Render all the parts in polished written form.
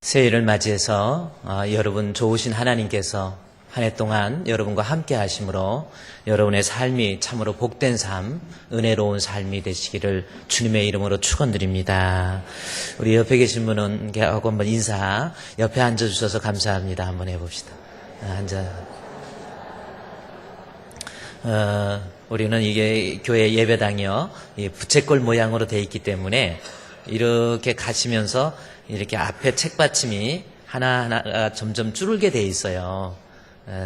새해를 맞이해서 여러분 좋으신 하나님께서 한 해 동안 여러분과 함께 하심으로 여러분의 삶이 참으로 복된 삶, 은혜로운 삶이 되시기를 주님의 이름으로 축원드립니다. 우리 옆에 계신 분은 하고 한번 인사, 옆에 앉아주셔서 감사합니다. 한번 해봅시다. 우리는 이게 교회 예배당이요, 이 부채꼴 모양으로 되어 있기 때문에 이렇게 가시면서 이렇게 앞에 책받침이 하나하나가 점점 줄게 돼 있어요.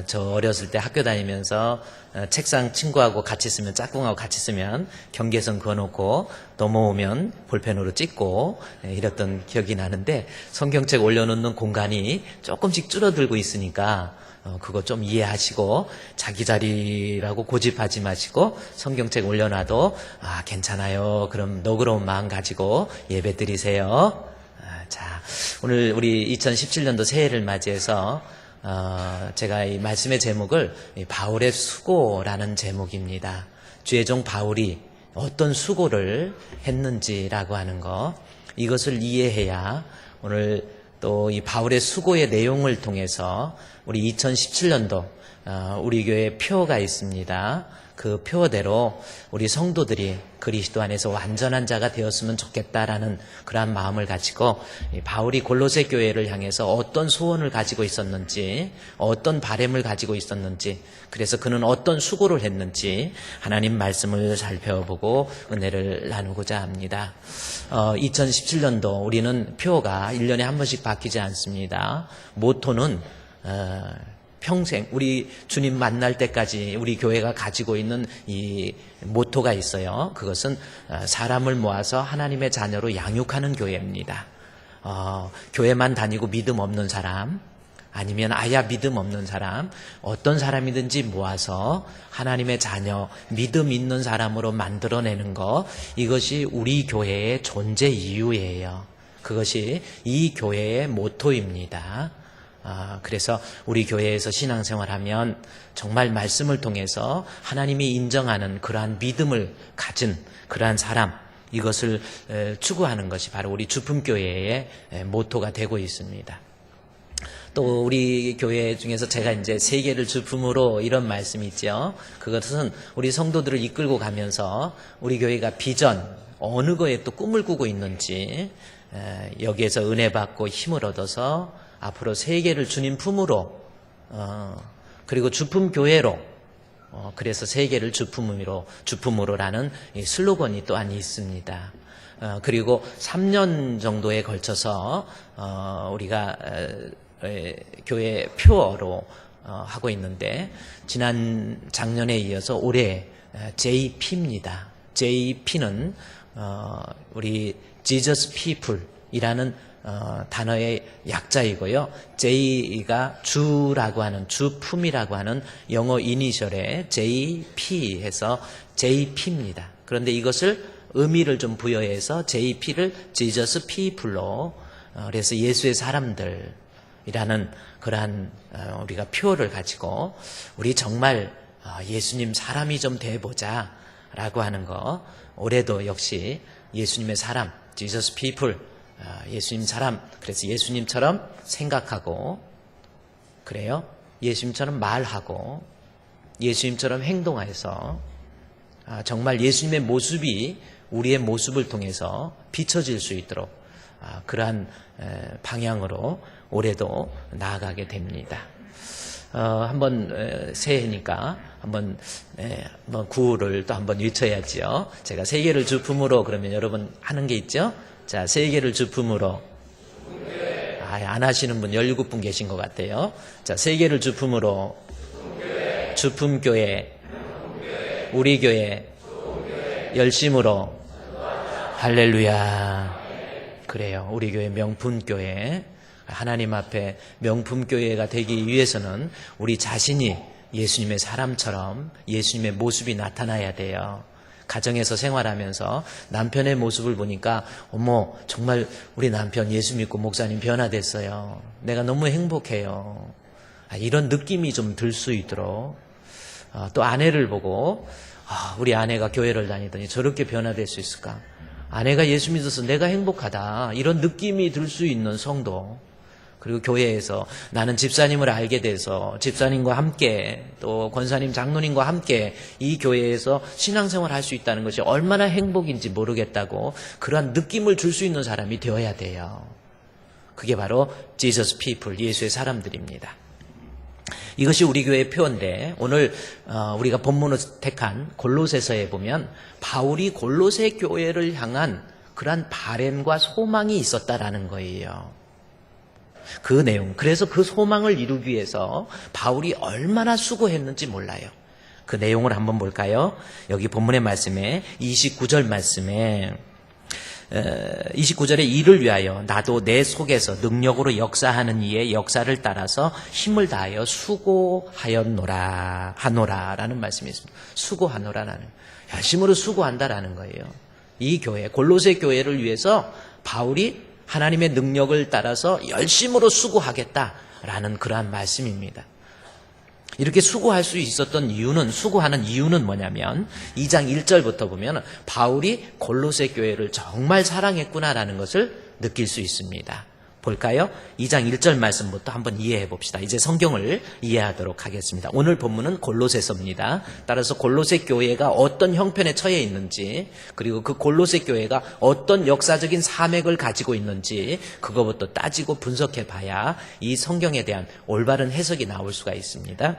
저 어렸을 때 학교 다니면서 책상 친구하고 같이 쓰면, 짝꿍하고 같이 쓰면 경계선 그어놓고 넘어오면 볼펜으로 찍고 이랬던 기억이 나는데, 성경책 올려놓는 공간이 조금씩 줄어들고 있으니까 그거 좀 이해하시고 자기 자리라고 고집하지 마시고 성경책 올려놔도 괜찮아요, 그럼 너그러운 마음 가지고 예배 드리세요. 자, 오늘 우리 2017년도 새해를 맞이해서 제가 이 말씀의 제목을 바울의 수고라는 제목입니다. 주의 종 바울이 어떤 수고를 했는지라고 하는 거, 이것을 이해해야 오늘 또 이 바울의 수고의 내용을 통해서 우리 2017년도 우리 교회에 표가 있습니다. 그 표대로 우리 성도들이 그리스도 안에서 완전한 자가 되었으면 좋겠다라는 그러한 마음을 가지고 바울이 골로새 교회를 향해서 어떤 소원을 가지고 있었는지, 어떤 바램을 가지고 있었는지, 그래서 그는 어떤 수고를 했는지 하나님 말씀을 살펴보고 은혜를 나누고자 합니다. 2017년도 우리는 표가 1년에 한 번씩 바뀌지 않습니다. 모토는 평생 우리 주님 만날 때까지 우리 교회가 가지고 있는 이 모토가 있어요. 그것은 사람을 모아서 하나님의 자녀로 양육하는 교회입니다. 교회만 다니고 믿음 없는 사람, 아니면 아야 믿음 없는 사람, 어떤 사람이든지 모아서 하나님의 자녀, 믿음 있는 사람으로 만들어내는 것, 이것이 우리 교회의 존재 이유예요. 그것이 이 교회의 모토입니다. 그래서 우리 교회에서 신앙생활하면 정말 말씀을 통해서 하나님이 인정하는 그러한 믿음을 가진 그러한 사람, 이것을 추구하는 것이 바로 우리 주품교회의 모토가 되고 있습니다. 또 우리 교회 중에서 제가 이제 세계를 주품으로 이런 말씀이 있죠. 그것은 우리 성도들을 이끌고 가면서 우리 교회가 비전, 어느 거에 또 꿈을 꾸고 있는지, 여기에서 은혜 받고 힘을 얻어서 앞으로 세계를 주님 품으로, 그리고 주품 교회로, 그래서 세계를 주품으로라는 이 슬로건이 또한 있습니다. 그리고 3년 정도에 걸쳐서 우리가 교회 표어로 하고 있는데, 작년에 이어서 올해 JP입니다. JP는 우리 Jesus People이라는 단어의 약자이고요. J가 주라고 하는, 주품이라고 하는 영어 이니셜에 JP 해서 JP입니다. 그런데 이것을 의미를 좀 부여해서 JP를 Jesus People로, 그래서 예수의 사람들이라는 그러한 우리가 표어를 가지고 우리 정말 예수님 사람이 좀 돼보자 라고 하는 거, 올해도 역시 예수님의 사람, Jesus People, 예수님 사람, 그래서 예수님처럼 생각하고, 그래요? 예수님처럼 말하고, 예수님처럼 행동해서 정말 예수님의 모습이 우리의 모습을 통해서 비춰질 수 있도록 그러한 방향으로 올해도 나아가게 됩니다. 한번 새해니까 한번 구호를 또 한번 외쳐야지요. 제가 세계를 주품으로, 그러면 여러분 하는 게 있죠? 자, 세계를 주품으로. 안 하시는 분 17분 계신 것 같아요. 자, 세계를 주품으로. 주품교회. 우리 교회. 열심으로. 할렐루야. 그래요. 우리 교회 명품교회. 하나님 앞에 명품교회가 되기 위해서는 우리 자신이 예수님의 사람처럼 예수님의 모습이 나타나야 돼요. 가정에서 생활하면서 남편의 모습을 보니까, 어머, 정말 우리 남편 예수 믿고 목사님 변화됐어요. 내가 너무 행복해요. 이런 느낌이 좀 들 수 있도록, 또 아내를 보고, 우리 아내가 교회를 다니더니 저렇게 변화될 수 있을까? 아내가 예수 믿어서 내가 행복하다, 이런 느낌이 들 수 있는 성도, 그리고 교회에서 나는 집사님을 알게 돼서 집사님과 함께 또 권사님 장로님과 함께 이 교회에서 신앙생활을 할 수 있다는 것이 얼마나 행복인지 모르겠다고 그러한 느낌을 줄 수 있는 사람이 되어야 돼요. 그게 바로 Jesus people, 예수의 사람들입니다. 이것이 우리 교회의 표어인데 오늘 우리가 본문을 택한 골로새서에 보면 바울이 골로새 교회를 향한 그러한 바램과 소망이 있었다라는 거예요. 그 내용, 그래서 그 소망을 이루기 위해서 바울이 얼마나 수고했는지 몰라요. 그 내용을 한번 볼까요? 여기 본문의 말씀에 29절 말씀에 29절에 이를 위하여 나도 내 속에서 능력으로 역사하는 이의 역사를 따라서 힘을 다하여 수고하노라라는 말씀이 있습니다. 수고하노라라는, 열심으로 수고한다라는 거예요. 이 교회, 골로새 교회를 위해서 바울이 하나님의 능력을 따라서 열심으로 수고하겠다라는 그러한 말씀입니다. 이렇게 수고할 수 있었던 이유는, 수고하는 이유는 뭐냐면 2장 1절부터 보면 바울이 골로새 교회를 정말 사랑했구나라는 것을 느낄 수 있습니다. 볼까요? 2장 1절 말씀부터 한번 이해해 봅시다. 이제 성경을 이해하도록 하겠습니다. 오늘 본문은 골로새서입니다. 따라서 골로새 교회가 어떤 형편에 처해 있는지, 그리고 그 골로새 교회가 어떤 역사적인 사맥을 가지고 있는지 그거부터 따지고 분석해 봐야 이 성경에 대한 올바른 해석이 나올 수가 있습니다.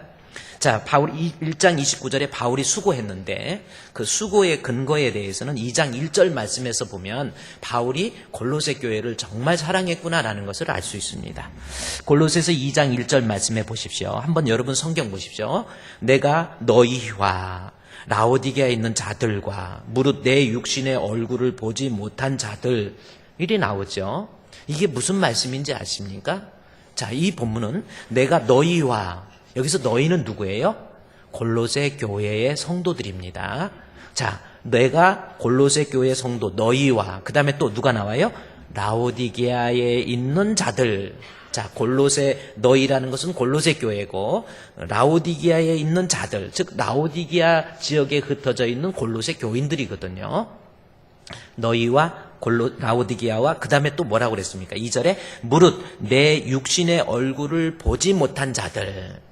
자, 바울 1장 29절에 바울이 수고했는데 그 수고의 근거에 대해서는 2장 1절 말씀에서 보면 바울이 골로새 교회를 정말 사랑했구나라는 것을 알 수 있습니다. 골로새서 2장 1절 말씀해 보십시오. 한번 여러분 성경 보십시오. 내가 너희와 라오디게아에 있는 자들과 무릇 내 육신의 얼굴을 보지 못한 자들, 이리 나오죠. 이게 무슨 말씀인지 아십니까? 자, 이 본문은 내가 너희와, 여기서 너희는 누구예요? 골로새 교회의 성도들입니다. 자, 내가 골로새 교회 성도 너희와, 그 다음에 또 누가 나와요? 라오디게아에 있는 자들. 자, 골로새, 너희라는 것은 골로새 교회고 라오디게아에 있는 자들, 즉 라오디게아 지역에 흩어져 있는 골로새 교인들이거든요. 너희와 라오디게아와, 그 다음에 또 뭐라고 그랬습니까? 2절에 무릇 내 육신의 얼굴을 보지 못한 자들,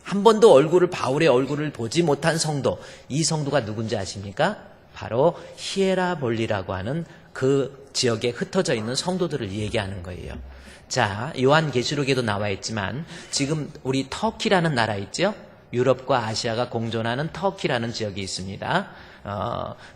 한 번도 바울의 얼굴을 보지 못한 성도, 이 성도가 누군지 아십니까? 바로 히에라볼리라고 하는 그 지역에 흩어져 있는 성도들을 얘기하는 거예요. 자, 요한계시록에도 나와 있지만 지금 우리 터키라는 나라 있죠? 유럽과 아시아가 공존하는 터키라는 지역이 있습니다.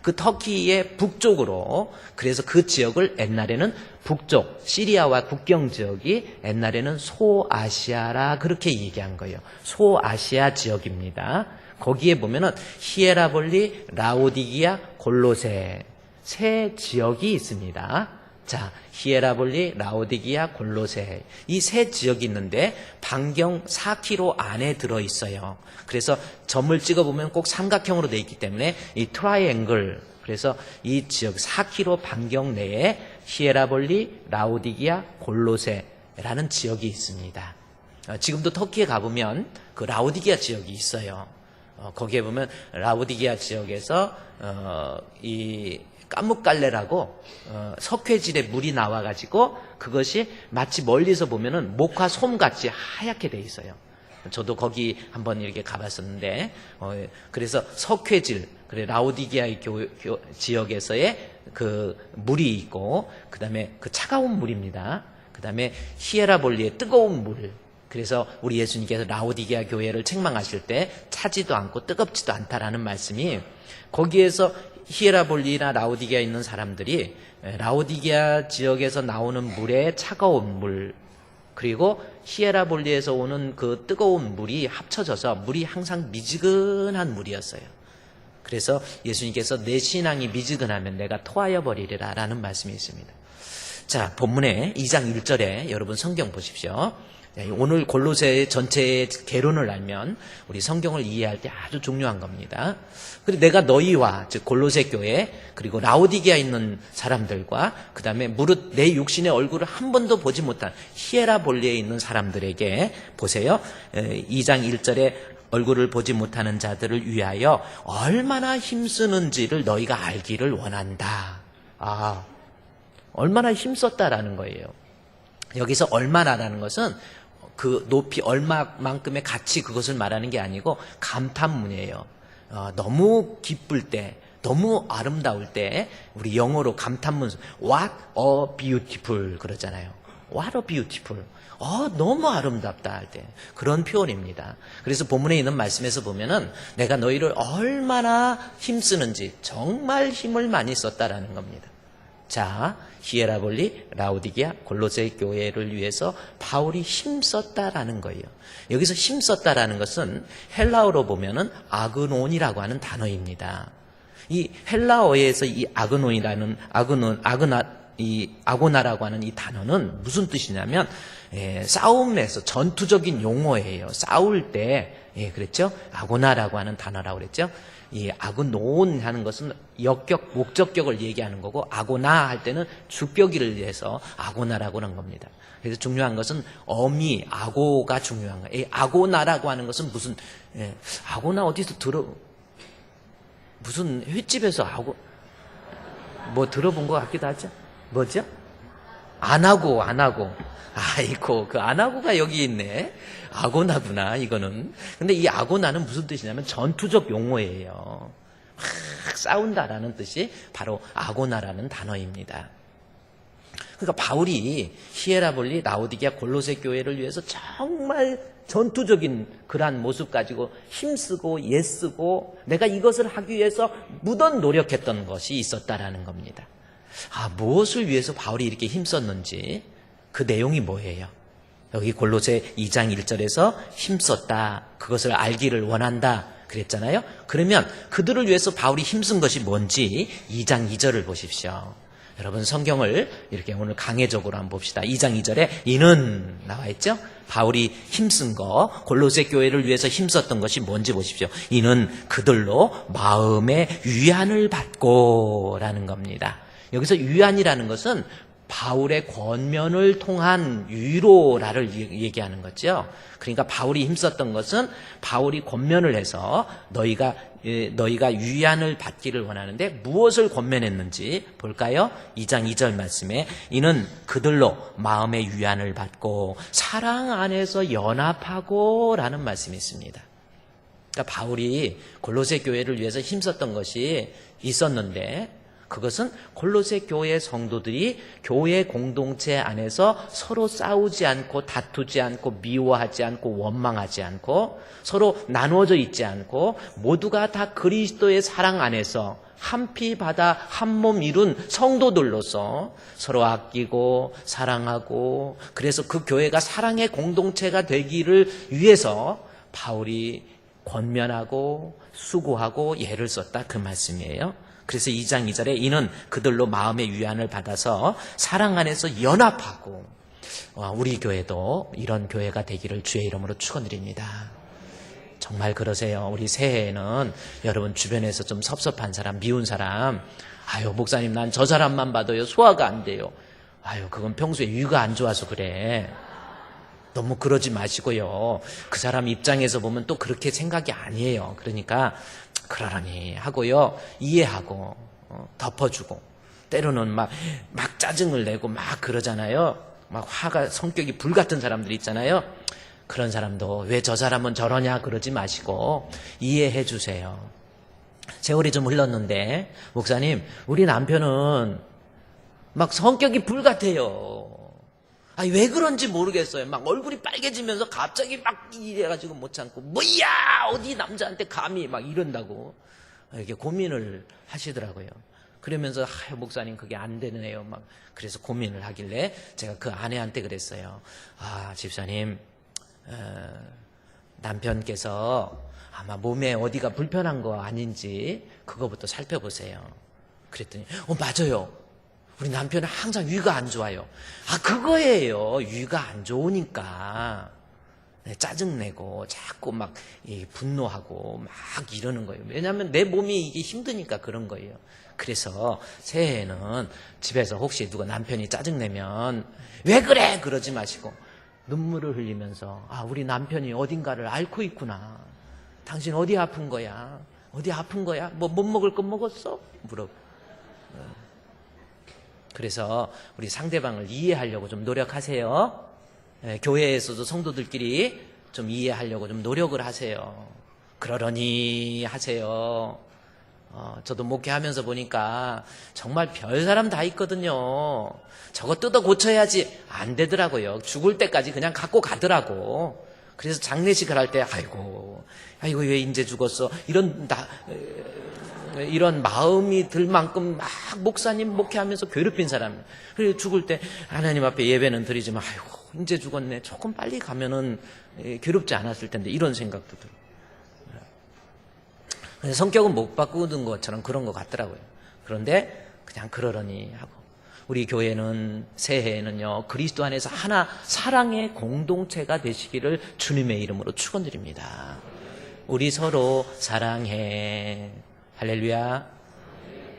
그 터키의 북쪽으로, 그래서 그 지역을 옛날에는 북쪽 시리아와 국경 지역이 옛날에는 소아시아라 그렇게 얘기한 거예요. 소아시아 지역입니다. 거기에 보면은 히에라볼리, 라오디게아, 골로새 세 지역이 있습니다. 자, 히에라볼리, 라오디게아, 골로새, 이 세 지역이 있는데 반경 4km 안에 들어있어요. 그래서 점을 찍어보면 꼭 삼각형으로 되어 있기 때문에 이 트라이앵글, 그래서 이 지역 4km 반경 내에 히에라볼리, 라오디게아, 골로새라는 지역이 있습니다. 지금도 터키에 가보면 그 라오디게아 지역이 있어요. 거기에 보면 라오디게아 지역에서 이 까뭇갈래라고 석회질에 물이 나와가지고 그것이 마치 멀리서 보면은 목화 솜같이 하얗게 돼 있어요. 저도 거기 한번 이렇게 가봤었는데, 그래서 석회질, 그래 라오디게아의 지역에서의 그 물이 있고, 그 다음에 그 차가운 물입니다. 그 다음에 히에라볼리의 뜨거운 물. 그래서 우리 예수님께서 라오디게아 교회를 책망하실 때 차지도 않고 뜨겁지도 않다라는 말씀이, 거기에서 히에라볼리나 라오디게아에 있는 사람들이 라오디게아 지역에서 나오는 물에 차가운 물, 그리고 히에라볼리에서 오는 그 뜨거운 물이 합쳐져서 물이 항상 미지근한 물이었어요. 그래서 예수님께서 내 신앙이 미지근하면 내가 토하여 버리리라 라는 말씀이 있습니다. 자, 본문에 2장 1절에 여러분 성경 보십시오. 오늘 골로새 전체의 개론을 알면 우리 성경을 이해할 때 아주 중요한 겁니다. 그리고 내가 너희와, 즉 골로새 교회, 그리고 라오디게아에 있는 사람들과, 그 다음에 무릇 내 육신의 얼굴을 한 번도 보지 못한 히에라볼리에 있는 사람들에게 보세요. 2장 1절에 얼굴을 보지 못하는 자들을 위하여 얼마나 힘쓰는지를 너희가 알기를 원한다. 얼마나 힘썼다라는 거예요. 여기서 얼마나라는 것은 그 높이 얼마만큼의 가치 그것을 말하는 게 아니고 감탄문이에요. 너무 기쁠 때, 너무 아름다울 때 우리 영어로 감탄문 What a beautiful 그러잖아요. What a beautiful. 너무 아름답다 할 때 그런 표현입니다. 그래서 본문에 있는 말씀에서 보면은 내가 너희를 얼마나 힘쓰는지 정말 힘을 많이 썼다라는 겁니다. 자, 히에라볼리, 라오디게아, 골로새 교회를 위해서 바울이 힘썼다라는 거예요. 여기서 힘썼다라는 것은 헬라어로 보면은 아그논이라고 하는 단어입니다. 이 헬라어에서 이 아고나라고 하는 이 단어는 무슨 뜻이냐면 싸움에서 전투적인 용어예요. 싸울 때 그랬죠? 아고나라고 하는 단어라고 그랬죠? 이 아그논 하는 것은 역격, 목적격을 얘기하는 거고 아고나 할 때는 주격이를 위해서 아고나라고 하는 겁니다. 그래서 중요한 것은 어미, 아고가 중요한 거예요. 이 아고나라고 하는 것은 무슨 아고나 어디서 무슨 횟집에서 뭐 들어본 것 같기도 하죠? 뭐죠? 안하고. 아이고, 그 안하고가 여기 있네. 아고나구나, 이거는. 근데 이 아고나는 무슨 뜻이냐면 전투적 용어예요. 막 싸운다라는 뜻이 바로 아고나라는 단어입니다. 그러니까 바울이 히에라볼리, 라오디게아, 골로새 교회를 위해서 정말 전투적인 그러한 모습 가지고 힘쓰고 애쓰고 내가 이것을 하기 위해서 무던 노력했던 것이 있었다라는 겁니다. 무엇을 위해서 바울이 이렇게 힘썼는지 그 내용이 뭐예요? 여기 골로새 2장 1절에서 힘썼다. 그것을 알기를 원한다. 그랬잖아요. 그러면 그들을 위해서 바울이 힘쓴 것이 뭔지 2장 2절을 보십시오. 여러분 성경을 이렇게 오늘 강해적으로 한번 봅시다. 2장 2절에 이는 나와 있죠? 바울이 힘쓴 거, 골로새 교회를 위해서 힘썼던 것이 뭔지 보십시오. 이는 그들로 마음의 위안을 받고 라는 겁니다. 여기서 위안이라는 것은 바울의 권면을 통한 위로라를 얘기하는 거죠. 그러니까 바울이 힘썼던 것은 바울이 권면을 해서 너희가 위안을 받기를 원하는데 무엇을 권면했는지 볼까요? 2장 2절 말씀에 이는 그들로 마음의 위안을 받고 사랑 안에서 연합하고 라는 말씀이 있습니다. 그러니까 바울이 골로새 교회를 위해서 힘썼던 것이 있었는데 그것은 골로새 교회 성도들이 교회 공동체 안에서 서로 싸우지 않고 다투지 않고 미워하지 않고 원망하지 않고 서로 나누어져 있지 않고 모두가 다 그리스도의 사랑 안에서 한 피 바다 한 몸 이룬 성도들로서 서로 아끼고 사랑하고 그래서 그 교회가 사랑의 공동체가 되기를 위해서 바울이 권면하고 수고하고 예를 썼다 그 말씀이에요. 그래서 2장 2절에 이는 그들로 마음의 위안을 받아서 사랑 안에서 연합하고 우리 교회도 이런 교회가 되기를 주의 이름으로 축원드립니다. 정말 그러세요. 우리 새해에는 여러분 주변에서 좀 섭섭한 사람, 미운 사람 목사님 난 저 사람만 봐도요 소화가 안 돼요. 그건 평소에 위가 안 좋아서 그래. 너무 그러지 마시고요. 그 사람 입장에서 보면 또 그렇게 생각이 아니에요. 그러니까 그러려니 하고요. 이해하고 덮어주고 때로는 막 짜증을 내고 막 그러잖아요. 막 화가 성격이 불같은 사람들이 있잖아요. 그런 사람도 왜 저 사람은 저러냐 그러지 마시고 이해해 주세요. 세월이 좀 흘렀는데 목사님 우리 남편은 막 성격이 불같아요. 왜 그런지 모르겠어요. 막 얼굴이 빨개지면서 갑자기 막 이래가지고 못 참고 뭐야 어디 남자한테 감히 막 이런다고 이렇게 고민을 하시더라고요. 그러면서 목사님 그게 안 되네요. 막 그래서 고민을 하길래 제가 그 아내한테 그랬어요. 집사님 남편께서 아마 몸에 어디가 불편한 거 아닌지 그거부터 살펴보세요. 그랬더니 맞아요. 우리 남편은 항상 위가 안 좋아요. 그거예요. 위가 안 좋으니까 짜증내고 자꾸 막 분노하고 막 이러는 거예요. 왜냐하면 내 몸이 이게 힘드니까 그런 거예요. 그래서 새해에는 집에서 혹시 누가 남편이 짜증내면 왜 그래 그러지 마시고 눈물을 흘리면서 우리 남편이 어딘가를 앓고 있구나. 당신 어디 아픈 거야? 어디 아픈 거야? 뭐 못 먹을 거 먹었어? 물어보. 그래서 우리 상대방을 이해하려고 좀 노력하세요. 교회에서도 성도들끼리 좀 이해하려고 좀 노력을 하세요. 그러려니 하세요. 저도 목회하면서 보니까 정말 별 사람 다 있거든요. 저거 뜯어 고쳐야지 안 되더라고요. 죽을 때까지 그냥 갖고 가더라고. 그래서 장례식을 할 때 아이고 왜 인제 죽었어 이런 마음이 들 만큼 막 목사님 목회하면서 괴롭힌 사람. 그리고 죽을 때 하나님 앞에 예배는 드리지만 아이고 인제 죽었네. 조금 빨리 가면은 괴롭지 않았을 텐데 이런 생각도 들어요. 성격은 못 바꾸는 것처럼 그런 것 같더라고요. 그런데 그냥 그러려니 하고 우리 교회는 새해에는요 그리스도 안에서 하나 사랑의 공동체가 되시기를 주님의 이름으로 축원드립니다. 우리 서로 사랑해. 할렐루야.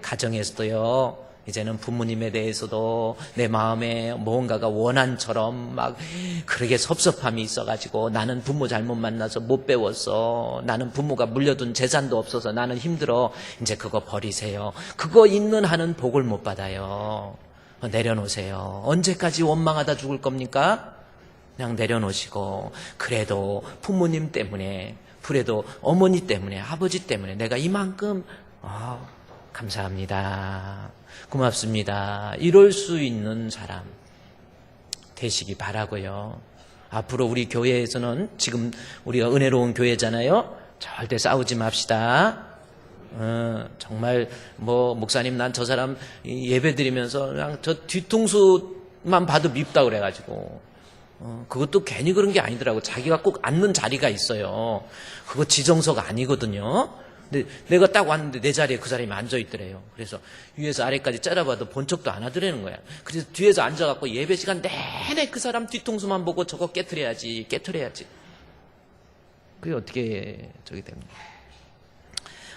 가정에서도요 이제는 부모님에 대해서도 내 마음에 뭔가가 원한처럼 막 그러게 섭섭함이 있어가지고 나는 부모 잘못 만나서 못 배웠어. 나는 부모가 물려둔 재산도 없어서 나는 힘들어. 이제 그거 버리세요. 그거 있는 한은 복을 못 받아요. 내려놓으세요. 언제까지 원망하다 죽을 겁니까? 그냥 내려놓으시고 그래도 부모님 때문에 그래도 어머니 때문에 아버지 때문에 내가 이만큼 감사합니다. 고맙습니다. 이럴 수 있는 사람 되시기 바라고요. 앞으로 우리 교회에서는 지금 우리가 은혜로운 교회잖아요. 절대 싸우지 맙시다. 정말 목사님 난 저 사람 예배 드리면서 그냥 저 뒤통수만 봐도 밉다 그래가지고 그것도 괜히 그런 게 아니더라고. 자기가 꼭 앉는 자리가 있어요. 그거 지정서가 아니거든요. 근데 내가 딱 왔는데 내 자리에 그 사람이 앉아있더래요. 그래서 위에서 아래까지 짜라봐도 본 척도 안 하더라는 거야. 그래서 뒤에서 앉아갖고 예배 시간 내내 그 사람 뒤통수만 보고 저거 깨트려야지. 그게 어떻게 저기 됩니까?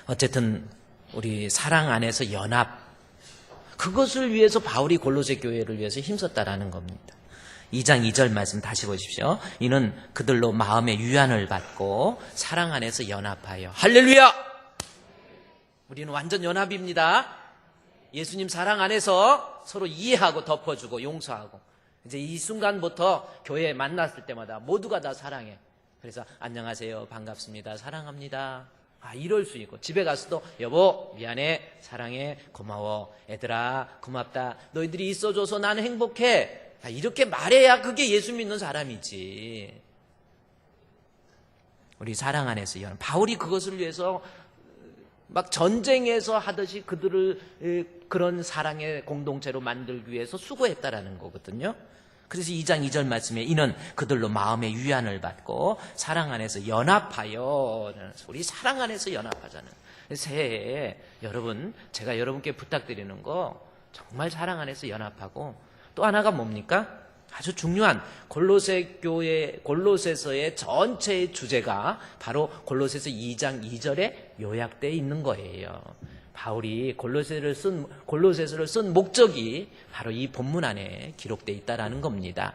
어쨌든 우리 사랑 안에서 연합, 그것을 위해서 바울이 골로새 교회를 위해서 힘썼다라는 겁니다. 2장 2절 말씀 다시 보십시오. 이는 그들로 마음의 유안을 받고 사랑 안에서 연합하여. 할렐루야! 우리는 완전 연합입니다. 예수님 사랑 안에서 서로 이해하고 덮어주고 용서하고. 이제 이 순간부터 교회에 만났을 때마다 모두가 다 사랑해. 그래서 안녕하세요, 반갑습니다, 사랑합니다. 이럴 수 있고 집에 가서도 여보 미안해, 사랑해, 고마워, 애들아 고맙다, 너희들이 있어줘서 나는 행복해. 이렇게 말해야 그게 예수 믿는 사람이지. 우리 사랑 안에서 연합. 바울이 그것을 위해서 막 전쟁에서 하듯이 그들을 그런 사랑의 공동체로 만들기 위해서 수고했다라는 거거든요. 그래서 2장 2절 말씀에 이는 그들로 마음의 유안을 받고 사랑 안에서 연합하여. 우리 사랑 안에서 연합하자는. 새해에 여러분, 제가 여러분께 부탁드리는 거 정말 사랑 안에서 연합하고, 또 하나가 뭡니까? 아주 중요한 골로새 교회, 골로새서의 전체의 주제가 바로 골로새서 2장 2절에 요약되어 있는 거예요. 바울이 골로새서를 쓴 목적이 바로 이 본문 안에 기록되어 있다는 겁니다.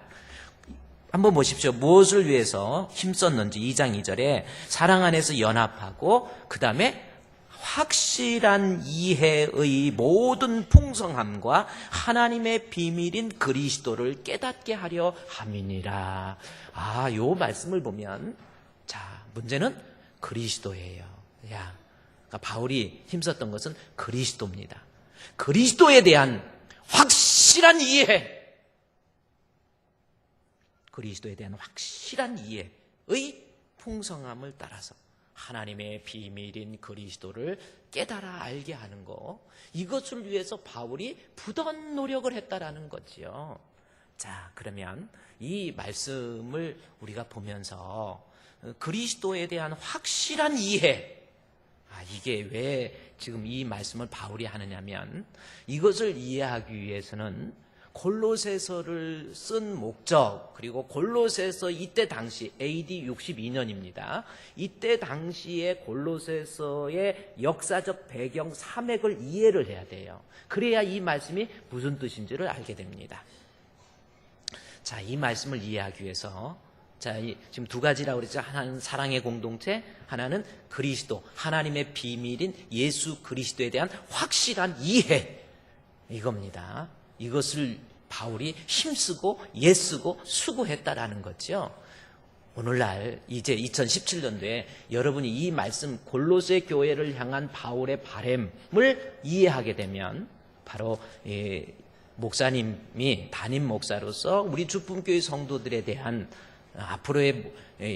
한번 보십시오. 무엇을 위해서 힘썼는지. 2장 2절에 사랑 안에서 연합하고, 그 다음에 확실한 이해의 모든 풍성함과 하나님의 비밀인 그리스도를 깨닫게 하려 함이니라. 요 말씀을 보면, 자, 문제는 그리스도예요. 그러니까 바울이 힘썼던 것은 그리스도입니다. 그리스도에 대한 확실한 이해. 그리스도에 대한 확실한 이해의 풍성함을 따라서 하나님의 비밀인 그리스도를 깨달아 알게 하는 것, 이것을 위해서 바울이 부던 노력을 했다라는 거지요. 자, 그러면 이 말씀을 우리가 보면서 그리스도에 대한 확실한 이해, 이게 왜 지금 이 말씀을 바울이 하느냐면, 이것을 이해하기 위해서는 골로새서를 쓴 목적, 그리고 골로새서 이때 당시 AD 62년입니다. 이때 당시에 골로새서의 역사적 배경 사맥을 이해를 해야 돼요. 그래야 이 말씀이 무슨 뜻인지를 알게 됩니다. 자, 이 말씀을 이해하기 위해서, 지금 두 가지라고 그랬죠. 하나는 사랑의 공동체, 하나는 그리스도, 하나님의 비밀인 예수 그리스도에 대한 확실한 이해, 이겁니다. 이것을 바울이 힘쓰고 애쓰고 수고했다라는 거죠. 오늘날 이제 2017년도에 여러분이 이 말씀 골로새 교회를 향한 바울의 바램을 이해하게 되면 바로 목사님이 담임 목사로서 우리 주품교회 성도들에 대한 앞으로의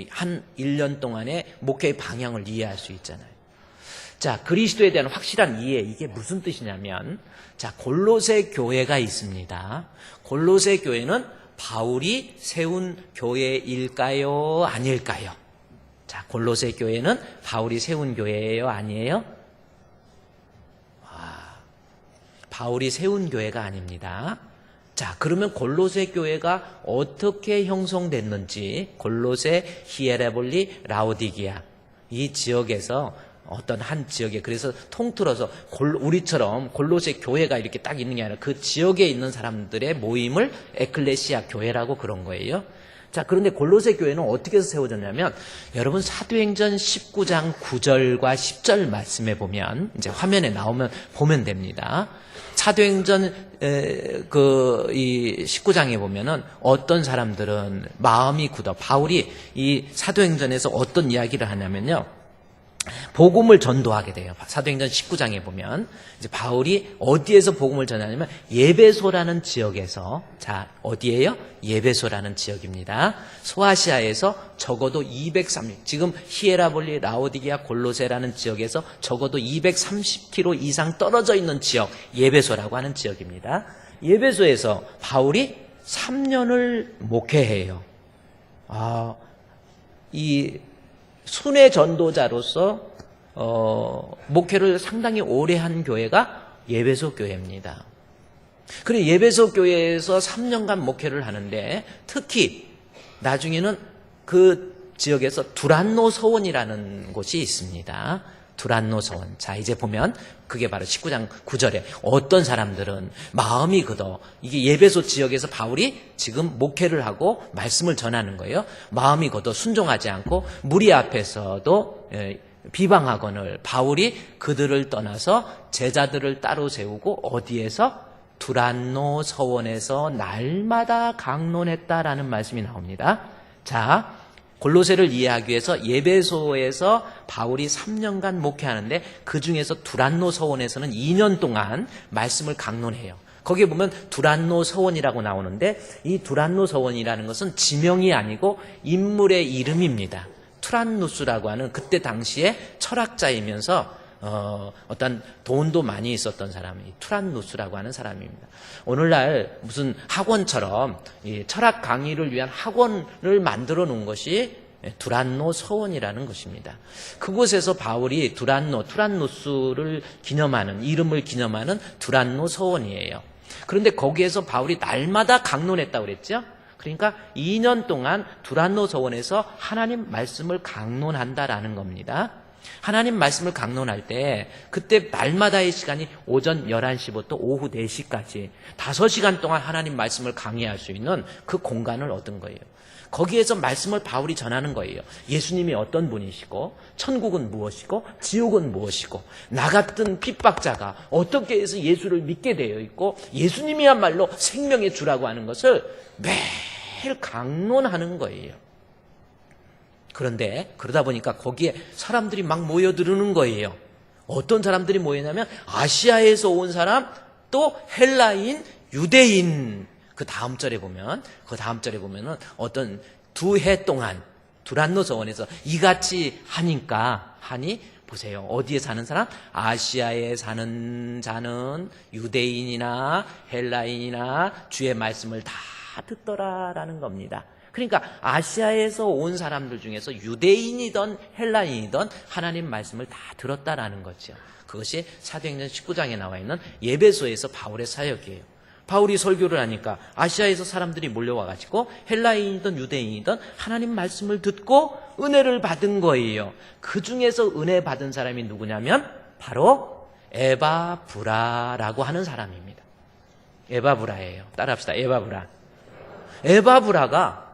한 1년 동안의 목회의 방향을 이해할 수 있잖아요. 자, 그리스도에 대한 확실한 이해, 이게 무슨 뜻이냐면, 자, 골로새 교회가 있습니다. 골로새 교회는 바울이 세운 교회일까요? 아닐까요? 자, 골로새 교회는 바울이 세운 교회예요? 아니에요? 바울이 세운 교회가 아닙니다. 자, 그러면 골로새 교회가 어떻게 형성됐는지, 골로새, 히에라볼리, 라오디게아 이 지역에서 어떤 한 지역에, 그래서 통틀어서 우리처럼 골로새 교회가 이렇게 딱 있는 게 아니라 그 지역에 있는 사람들의 모임을 에클레시아 교회라고 그런 거예요. 자, 그런데 골로새 교회는 어떻게 해서 세워졌냐면, 여러분 사도행전 19장 9절과 10절 말씀에 보면, 이제 화면에 나오면 보면 됩니다. 사도행전 이 19장에 보면은 어떤 사람들은 마음이 굳어, 바울이 이 사도행전에서 어떤 이야기를 하냐면요, 복음을 전도하게 돼요. 사도행전 19장에 보면 이제 바울이 어디에서 복음을 전하냐면 예베소라는 지역에서, 자, 어디예요? 예베소라는 지역입니다. 소아시아에서 적어도 230, 지금 히에라볼리, 라오디게아, 골로새라는 지역에서 적어도 230km 이상 떨어져 있는 지역, 예베소라고 하는 지역입니다. 예베소에서 바울이 3년을 목회해요. 이 순회 전도자로서 목회를 상당히 오래 한 교회가 예배소 교회입니다. 그리고 예배소 교회에서 3년간 목회를 하는데, 특히 나중에는 그 지역에서 두란노 서원이라는 곳이 있습니다. 두란노 서원. 자, 이제 보면 그게 바로 19장 9절에 어떤 사람들은 마음이 굳어, 이게 예배소 지역에서 바울이 지금 목회를 하고 말씀을 전하는 거예요. 마음이 굳어 순종하지 않고 무리 앞에서도 비방하거늘 바울이 그들을 떠나서 제자들을 따로 세우고 어디에서? 두란노 서원에서 날마다 강론했다라는 말씀이 나옵니다. 자, 골로새를 이해하기 위해서 예배소에서 바울이 3년간 목회하는데, 그 중에서 두란노 서원에서는 2년 동안 말씀을 강론해요. 거기에 보면 두란노 서원이라고 나오는데, 이 두란노 서원이라는 것은 지명이 아니고 인물의 이름입니다. 투란누스라고 하는 그때 당시에 철학자이면서 어떤 돈도 많이 있었던 사람이 투란누스라고 하는 사람입니다. 오늘날 무슨 학원처럼 이 철학 강의를 위한 학원을 만들어 놓은 것이 두란노 서원이라는 것입니다. 그곳에서 바울이 투란누스를 기념하는, 이름을 기념하는 두란노 서원이에요. 그런데 거기에서 바울이 날마다 강론했다고 그랬죠? 그러니까 2년 동안 두란노 서원에서 하나님 말씀을 강론한다라는 겁니다. 하나님 말씀을 강론할 때 그때 날마다의 시간이 오전 11시부터 오후 4시까지 5시간 동안 하나님 말씀을 강의할 수 있는 그 공간을 얻은 거예요. 거기에서 말씀을 바울이 전하는 거예요. 예수님이 어떤 분이시고, 천국은 무엇이고, 지옥은 무엇이고, 나 같은 핍박자가 어떻게 해서 예수를 믿게 되어 있고, 예수님이야말로 생명의 주라고 하는 것을 매일 강론하는 거예요. 그런데 그러다 보니까 거기에 사람들이 막 모여들는 거예요. 어떤 사람들이 모이냐면 아시아에서 온 사람, 또 헬라인, 유대인. 그 다음 절에 보면은 어떤 2해 동안 두란노 서원에서 이같이 하니 보세요. 어디에 사는 사람? 아시아에 사는 자는 유대인이나 헬라인이나 주의 말씀을 다 듣더라라는 겁니다. 그러니까 아시아에서 온 사람들 중에서 유대인이든 헬라인이든 하나님 말씀을 다 들었다라는 거죠. 그것이 사도행전 19장에 나와 있는 예배소에서 바울의 사역이에요. 바울이 설교를 하니까 아시아에서 사람들이 몰려와가지고 헬라인이든 유대인이든 하나님 말씀을 듣고 은혜를 받은 거예요. 그 중에서 은혜 받은 사람이 누구냐면 바로 에바브라라고 하는 사람입니다. 에바브라예요. 따라합시다. 에바브라가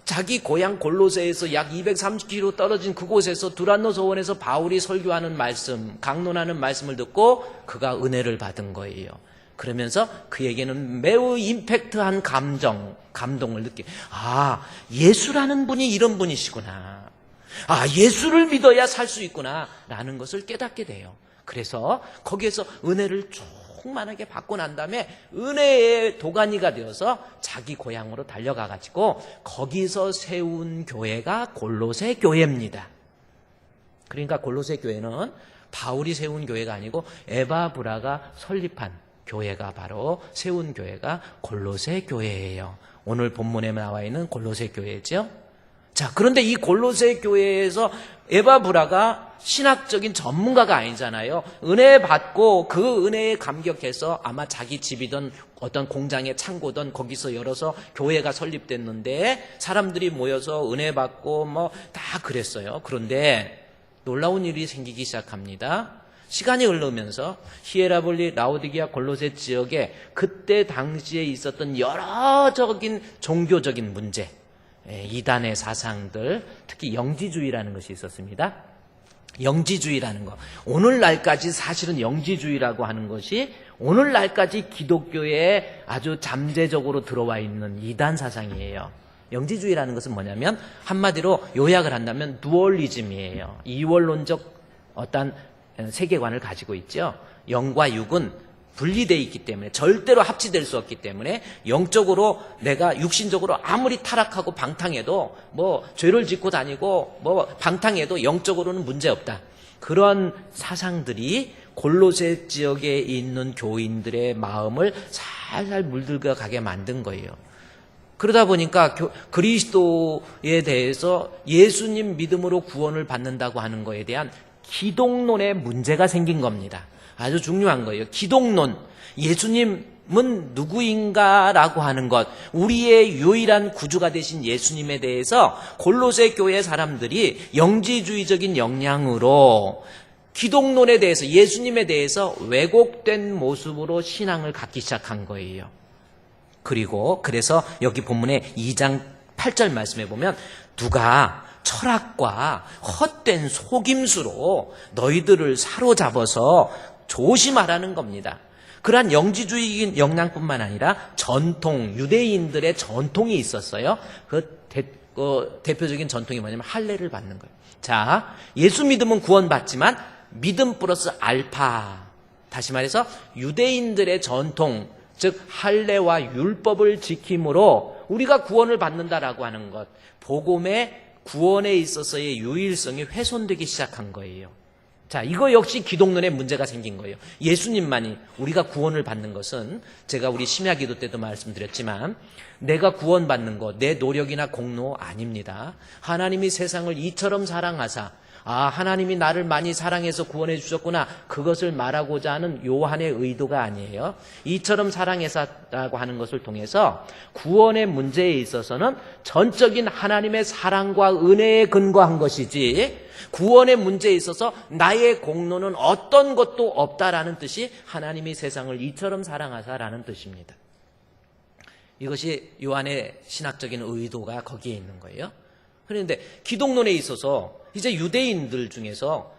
자기 고향 골로새에서 약 230km 떨어진 그곳에서 두란노 서원에서 바울이 설교하는 말씀, 강론하는 말씀을 듣고 그가 은혜를 받은 거예요. 그러면서 그에게는 매우 임팩트한 감동을 느끼. 아, 예수라는 분이 이런 분이시구나. 아, 예수를 믿어야 살 수 있구나 라는 것을 깨닫게 돼요. 그래서 거기에서 은혜를 충만하게 받고 난 다음에 은혜의 도가니가 되어서 자기 고향으로 달려가가지고 거기서 세운 교회가 골로새 교회입니다. 그러니까 골로새 교회는 바울이 세운 교회가 아니고 에바브라가 설립한 교회가 바로 세운 교회가 골로새 교회예요. 오늘 본문에 나와 있는 골로새 교회죠. 자, 그런데 이 골로새 교회에서 에바브라가 신학적인 전문가가 아니잖아요. 은혜 받고 그 은혜에 감격해서 아마 자기 집이든 어떤 공장의 창고든 거기서 열어서 교회가 설립됐는데 사람들이 모여서 은혜 받고 뭐 다 그랬어요. 그런데 놀라운 일이 생기기 시작합니다. 시간이 흐르면서 히에라볼리, 라오디게아, 골로새 지역에 그때 당시에 있었던 여러적인 종교적인 문제, 이단의 사상들, 특히 영지주의라는 것이 있었습니다. 영지주의라는 것. 오늘날까지 사실은 영지주의라고 하는 것이 오늘날까지 기독교에 아주 잠재적으로 들어와 있는 이단 사상이에요. 영지주의라는 것은 뭐냐면 한마디로 요약을 한다면 두얼리즘이에요. 이원론적 어떤 세계관을 가지고 있죠. 영과 육은 분리되어 있기 때문에 절대로 합치될 수 없기 때문에 영적으로 내가 육신적으로 아무리 타락하고 방탕해도 뭐 죄를 짓고 다니고 뭐 방탕해도 영적으로는 문제없다. 그런 사상들이 골로새 지역에 있는 교인들의 마음을 살살 물들어 가게 만든 거예요. 그러다 보니까 그리스도에 대해서 예수님 믿음으로 구원을 받는다고 하는 거에 대한 기독론에 문제가 생긴 겁니다. 아주 중요한 거예요. 기독론, 예수님은 누구인가라고 하는 것, 우리의 유일한 구주가 되신 예수님에 대해서 골로새 교회 사람들이 영지주의적인 역량으로 기독론에 대해서, 예수님에 대해서 왜곡된 모습으로 신앙을 갖기 시작한 거예요. 그래서 여기 본문의 2장 8절 말씀해 보면 누가 철학과 헛된 속임수로 너희들을 사로잡아서 조심하라는 겁니다. 그러한 영지주의적인 역량뿐만 아니라 전통, 유대인들의 전통이 있었어요. 그 대표적인 전통이 뭐냐면 할례를 받는 거예요. 자, 예수 믿으면 구원받지만 믿음 플러스 알파. 다시 말해서 유대인들의 전통, 즉 할례와 율법을 지킴으로 우리가 구원을 받는다라고 하는 것, 복음의 구원에 있어서의 유일성이 훼손되기 시작한 거예요. 자, 이거 역시 기독론에 문제가 생긴 거예요. 예수님만이 우리가 구원을 받는 것은 제가 우리 심야기도 때도 말씀드렸지만 내가 구원받는 것, 내 노력이나 공로 아닙니다. 하나님이 세상을 이처럼 사랑하사 하나님이 나를 많이 사랑해서 구원해 주셨구나. 그것을 말하고자 하는 요한의 의도가 아니에요. 이처럼 사랑해서라고 하는 것을 통해서 구원의 문제에 있어서는 전적인 하나님의 사랑과 은혜에 근거한 것이지 구원의 문제에 있어서 나의 공로는 어떤 것도 없다라는 뜻이 하나님이 세상을 이처럼 사랑하사라는 뜻입니다. 이것이 요한의 신학적인 의도가 거기에 있는 거예요. 그런데 기독론에 있어서 이제 유대인들 중에서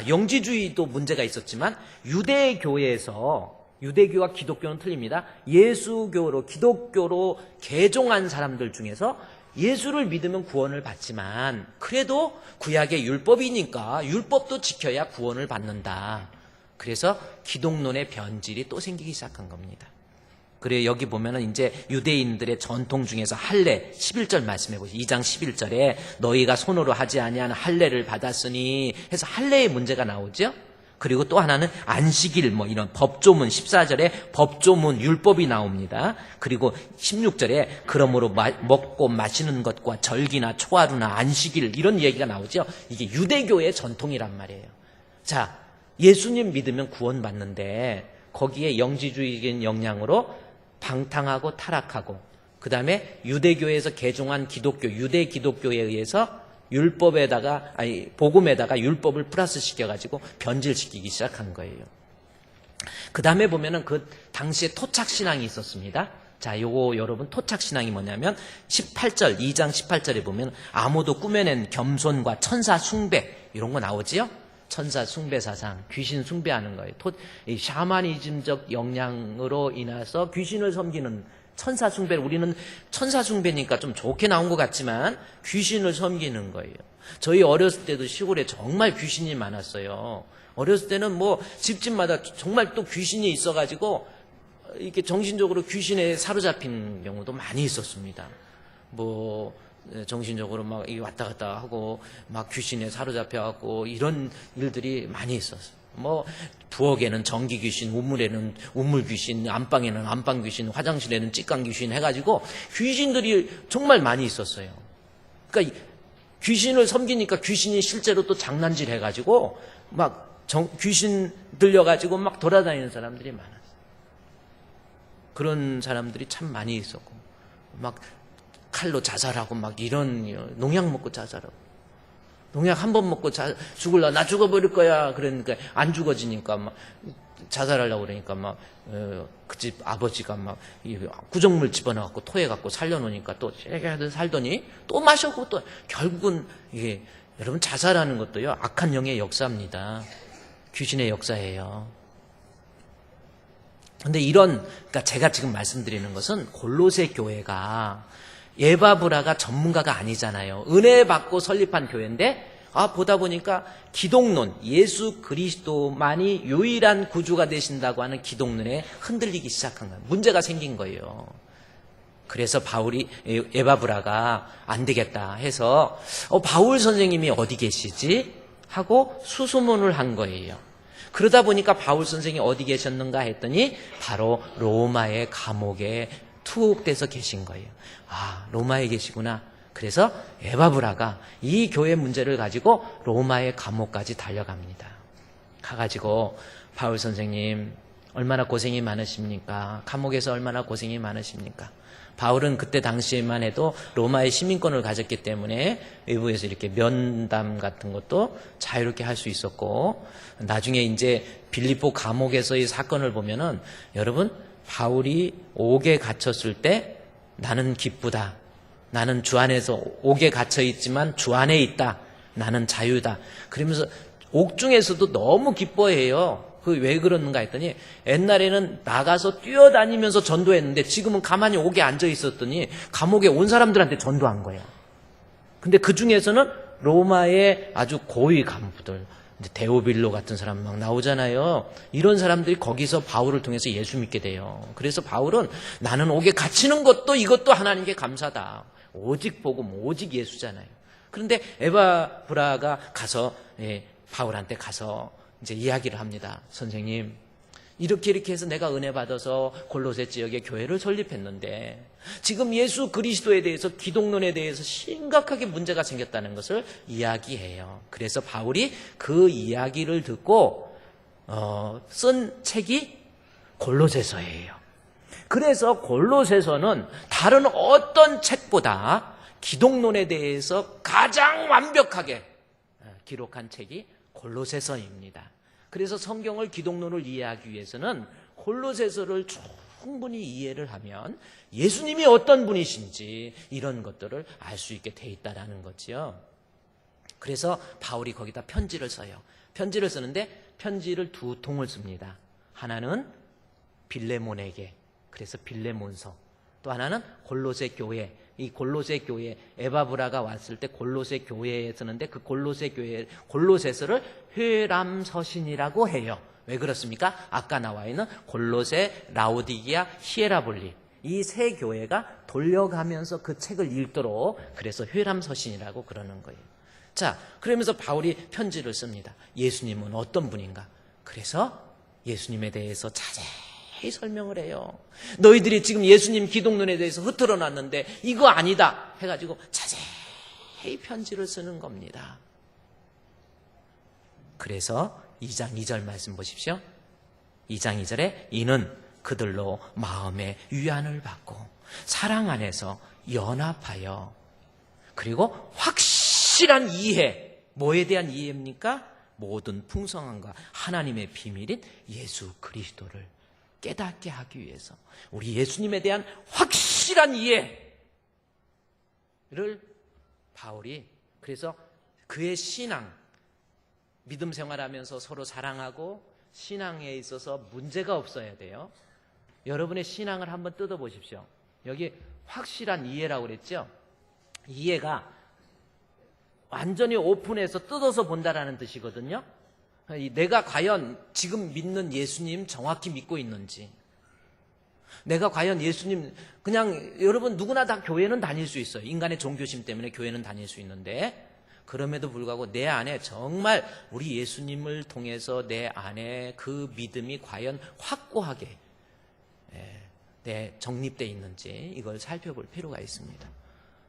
영지주의도 문제가 있었지만 유대교회에서 유대교와 기독교는 틀립니다. 예수교로 기독교로 개종한 사람들 중에서 예수를 믿으면 구원을 받지만 그래도 구약의 율법이니까 율법도 지켜야 구원을 받는다. 그래서 기독론의 변질이 또 생기기 시작한 겁니다. 그래 여기 보면은 이제 유대인들의 전통 중에서 할례 11절 말씀해 보시죠. 2장 11절에 너희가 손으로 하지 아니한 할례를 받았으니 해서 할례의 문제가 나오죠. 그리고 또 하나는 안식일 이런 법조문 14절에 법조문 율법이 나옵니다. 그리고 16절에 그러므로 먹고 마시는 것과 절기나 초하루나 안식일 이런 얘기가 나오죠. 이게 유대교의 전통이란 말이에요. 자, 예수님 믿으면 구원받는데 거기에 영지주의적인 역량으로 방탕하고 타락하고 그 다음에 유대교에서 개종한 기독교, 유대 기독교에 의해서 복음에다가 율법을 플러스 시켜가지고 변질시키기 시작한 거예요. 그 다음에 보면은 그 당시에 토착신앙이 있었습니다. 자, 요거 여러분 토착신앙이 뭐냐면 18절, 2장 18절에 보면 아무도 꾸며낸 겸손과 천사 숭배 이런 거 나오지요? 천사 숭배 사상, 귀신 숭배하는 거예요. 이 샤머니즘적 영향으로 인해서 귀신을 섬기는 천사 숭배를, 우리는 천사 숭배니까 좀 좋게 나온 것 같지만 귀신을 섬기는 거예요. 저희 어렸을 때도 시골에 정말 귀신이 많았어요. 어렸을 때는 뭐 집집마다 정말 또 귀신이 있어가지고 이렇게 정신적으로 귀신에 사로잡힌 경우도 많이 있었습니다. 뭐 정신적으로 막 왔다 갔다 하고 막 귀신에 사로잡혀갖고 이런 일들이 많이 있었어요. 뭐 부엌에는 전기 귀신, 우물에는 우물 귀신, 안방에는 안방 귀신, 화장실에는 찌깡 귀신 해가지고 귀신들이 정말 많이 있었어요. 그러니까 귀신을 섬기니까 귀신이 실제로 또 장난질 해가지고 막 귀신 들려가지고 막 돌아다니는 사람들이 많았어요. 그런 사람들이 참 많이 있었고 막 칼로 자살하고 막 이런, 농약 먹고 자살하고, 농약 한 번 먹고 죽을라, 나 죽어버릴 거야. 그러니까 안 죽어지니까 막 자살하려고 그러니까 막 그 집 아버지가 막 구정물 집어넣어갖고 토해갖고 살려놓으니까 또 살더니 또 마셨고 또 결국은 이게, 여러분, 자살하는 것도요 악한 영의 역사입니다. 귀신의 역사예요. 근데 그러니까 제가 지금 말씀드리는 것은 골로새 교회가 에바브라가 전문가가 아니잖아요. 은혜 받고 설립한 교회인데 보다 보니까 기독론, 예수 그리스도만이 유일한 구주가 되신다고 하는 기독론에 흔들리기 시작한 거예요. 문제가 생긴 거예요. 그래서 에바브라가 안 되겠다 해서 바울 선생님이 어디 계시지? 하고 수소문을 한 거예요. 그러다 보니까 바울 선생이 어디 계셨는가 했더니 바로 로마의 감옥에 투옥돼서 계신 거예요. 로마에 계시구나. 그래서 에바브라가 이 교회 문제를 가지고 로마의 감옥까지 달려갑니다. 가가지고 바울 선생님 얼마나 고생이 많으십니까? 감옥에서 얼마나 고생이 많으십니까? 바울은 그때 당시에만 해도 로마의 시민권을 가졌기 때문에 외부에서 이렇게 면담 같은 것도 자유롭게 할 수 있었고, 나중에 이제 빌립보 감옥에서의 사건을 보면은, 여러분, 바울이 옥에 갇혔을 때 나는 기쁘다. 나는 주 안에서 옥에 갇혀 있지만 주 안에 있다. 나는 자유다. 그러면서 옥중에서도 너무 기뻐해요. 왜 그러는가 했더니 옛날에는 나가서 뛰어다니면서 전도했는데 지금은 가만히 옥에 앉아 있었더니 감옥에 온 사람들한테 전도한 거예요. 근데 그 중에서는 로마의 아주 고위 간부들, 데오빌로 같은 사람 막 나오잖아요. 이런 사람들이 거기서 바울을 통해서 예수 믿게 돼요. 그래서 바울은 나는 옥에 갇히는 것도 이것도 하나님께 감사다. 오직 복음, 오직 예수잖아요. 그런데 에바브라가 가서 바울한테 가서 이제 이야기를 합니다. 선생님, 이렇게 해서 내가 은혜 받아서 골로새 지역에 교회를 설립했는데 지금 예수 그리스도에 대해서, 기독론에 대해서 심각하게 문제가 생겼다는 것을 이야기해요. 그래서 바울이 그 이야기를 듣고 쓴 책이 골로새서예요. 그래서 골로새서는 다른 어떤 책보다 기독론에 대해서 가장 완벽하게 기록한 책이 골로새서입니다. 그래서 성경을, 기독론을 이해하기 위해서는 골로새서를 충분히 이해를 하면 예수님이 어떤 분이신지 이런 것들을 알 수 있게 돼 있다라는 거지요. 그래서 바울이 거기다 편지를 써요. 편지를 쓰는데 편지를 두 통을 씁니다. 하나는 빌레몬에게, 그래서 빌레몬서. 또 하나는 골로새 교회. 이 골로새 교회, 에바브라가 왔을 때 골로새 교회에 쓰는데 그 골로새 교회, 골로새서를 회람서신이라고 해요. 왜 그렇습니까? 아까 나와 있는 골로새, 라오디기아, 히에라볼리, 이 세 교회가 돌려가면서 그 책을 읽도록, 그래서 회람서신이라고 그러는 거예요. 자, 그러면서 바울이 편지를 씁니다. 예수님은 어떤 분인가? 그래서 예수님에 대해서 자세히 설명을 해요. 너희들이 지금 예수님 기독론에 대해서 흐트러 놨는데 이거 아니다 해가지고 자세히 편지를 쓰는 겁니다. 그래서 2장 2절 말씀 보십시오. 2장 2절에 이는 그들로 마음의 위안을 받고 사랑 안에서 연합하여, 그리고 확실한 이해, 뭐에 대한 이해입니까? 모든 풍성함과 하나님의 비밀인 예수 그리스도를 깨닫게 하기 위해서, 우리 예수님에 대한 확실한 이해를 바울이, 그래서 그의 신앙을 믿음 생활하면서 서로 사랑하고 신앙에 있어서 문제가 없어야 돼요. 여러분의 신앙을 한번 뜯어보십시오. 여기 확실한 이해라고 그랬죠? 이해가 완전히 오픈해서 뜯어서 본다라는 뜻이거든요. 내가 과연 지금 믿는 예수님 정확히 믿고 있는지, 내가 과연 예수님, 그냥 여러분 누구나 다 교회는 다닐 수 있어요. 인간의 종교심 때문에 교회는 다닐 수 있는데, 그럼에도 불구하고 내 안에 정말 우리 예수님을 통해서 내 안에 그 믿음이 과연 확고하게 정립되어 있는지 이걸 살펴볼 필요가 있습니다.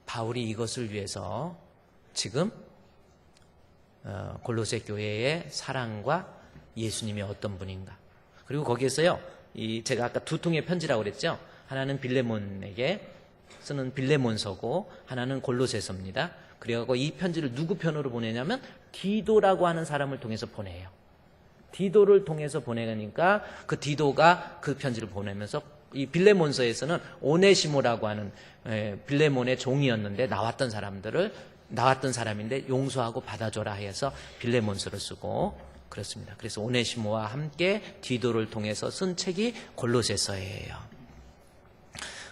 바울이 이것을 위해서 지금 골로새 교회의 사랑과 예수님이 어떤 분인가, 그리고 거기에서요, 제가 아까 두 통의 편지라고 그랬죠. 하나는 빌레몬에게 쓰는 빌레몬서고 하나는 골로새서입니다. 그래갖고 이 편지를 누구 편으로 보내냐면 디도라고 하는 사람을 통해서 보내요. 디도를 통해서 보내니까 그 디도가 그 편지를 보내면서 이 빌레몬서에서는 오네시모라고 하는 빌레몬의 종이었는데 나왔던 사람인데 용서하고 받아줘라 해서 빌레몬서를 쓰고 그렇습니다. 그래서 오네시모와 함께 디도를 통해서 쓴 책이 골로새서예요.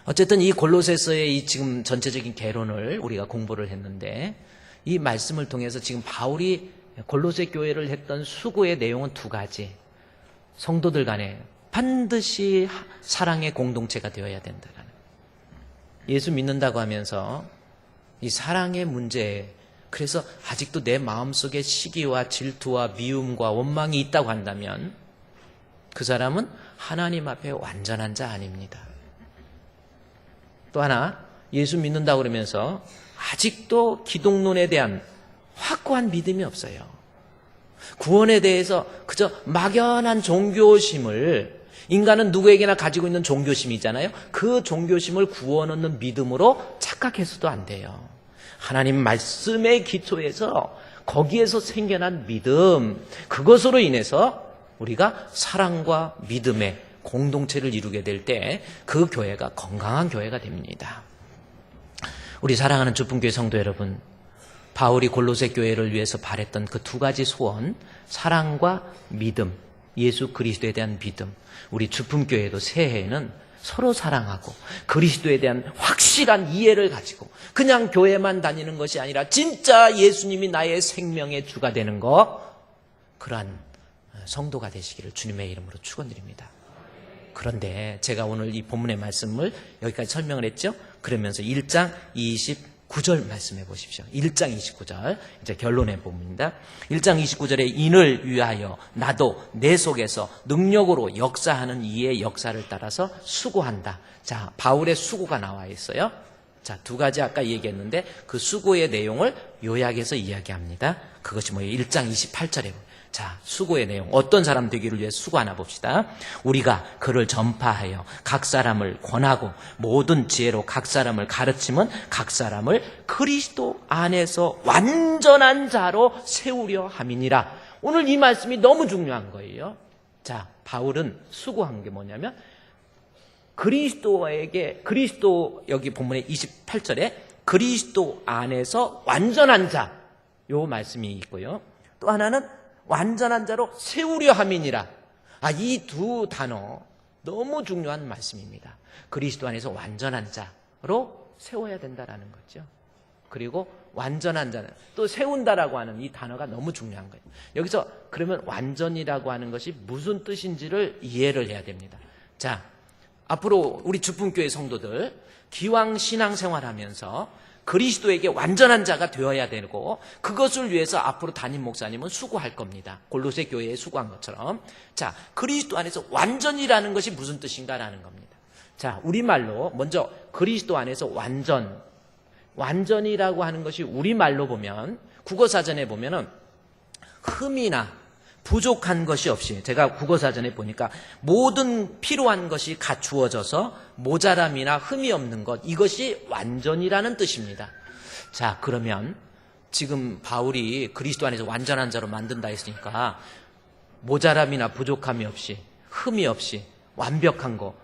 어쨌든 이 골로새서의 이 지금 전체적인 개론을 우리가 공부를 했는데, 이 말씀을 통해서 지금 바울이 골로새 교회를 했던 수고의 내용은 두 가지. 성도들 간에 반드시 사랑의 공동체가 되어야 된다라는. 예수 믿는다고 하면서 이 사랑의 문제, 그래서 아직도 내 마음속에 시기와 질투와 미움과 원망이 있다고 한다면 그 사람은 하나님 앞에 완전한 자 아닙니다. 또 하나, 예수 믿는다고 그러면서 아직도 기독론에 대한 확고한 믿음이 없어요. 구원에 대해서 그저 막연한 종교심을, 인간은 누구에게나 가지고 있는 종교심이잖아요. 그 종교심을 구원 얻는 믿음으로 착각해서도 안 돼요. 하나님 말씀의 기초에서 거기에서 생겨난 믿음, 그것으로 인해서 우리가 사랑과 믿음의 공동체를 이루게 될 때 그 교회가 건강한 교회가 됩니다. 우리 사랑하는 주품교회 성도 여러분, 바울이 골로새 교회를 위해서 바랬던 그 두 가지 소원, 사랑과 믿음, 예수 그리스도에 대한 믿음, 우리 주품교회도 새해에는 서로 사랑하고 그리스도에 대한 확실한 이해를 가지고 그냥 교회만 다니는 것이 아니라 진짜 예수님이 나의 생명의 주가 되는 것, 그러한 성도가 되시기를 주님의 이름으로 축원드립니다. 그런데 제가 오늘 이 본문의 말씀을 여기까지 설명을 했죠. 그러면서 1장 29절 말씀해 보십시오. 1장 29절 이제 결론의 본문입니다. 1장 29절에 인을 위하여 나도 내 속에서 능력으로 역사하는 이의 역사를 따라서 수고한다. 자, 바울의 수고가 나와 있어요. 자, 두 가지 아까 얘기했는데 그 수고의 내용을 요약해서 이야기합니다. 그것이 뭐예요? 1장 28절에 자, 수고의 내용, 어떤 사람 되기를 위해 수고하나 봅시다. 우리가 그를 전파하여 각 사람을 권하고 모든 지혜로 각 사람을 가르치면 각 사람을 그리스도 안에서 완전한 자로 세우려 함이니라. 오늘 이 말씀이 너무 중요한 거예요. 자, 바울은 수고한 게 뭐냐면 그리스도 여기 본문의 28절에 그리스도 안에서 완전한 자, 요 말씀이 있고요. 또 하나는 완전한 자로 세우려 함이니라. 이 두 단어 너무 중요한 말씀입니다. 그리스도 안에서 완전한 자로 세워야 된다라는 거죠. 그리고 완전한 자는 또 세운다라고 하는 이 단어가 너무 중요한 거예요. 여기서 그러면 완전이라고 하는 것이 무슨 뜻인지를 이해를 해야 됩니다. 자, 앞으로 우리 주품교회 성도들 기왕 신앙생활하면서 그리스도에게 완전한 자가 되어야 되고 그것을 위해서 앞으로 담임 목사님은 수고할 겁니다. 골로새 교회에 수고한 것처럼. 자, 그리스도 안에서 완전이라는 것이 무슨 뜻인가라는 겁니다. 자, 우리말로 먼저 그리스도 안에서 완전이라고 하는 것이 우리말로 보면 국어사전에 보면은 흠이나 부족한 것이 없이, 제가 국어사전에 보니까 모든 필요한 것이 갖추어져서 모자람이나 흠이 없는 것, 이것이 완전이라는 뜻입니다. 자, 그러면 지금 바울이 그리스도 안에서 완전한 자로 만든다 했으니까 모자람이나 부족함이 없이 흠이 없이 완벽한 거,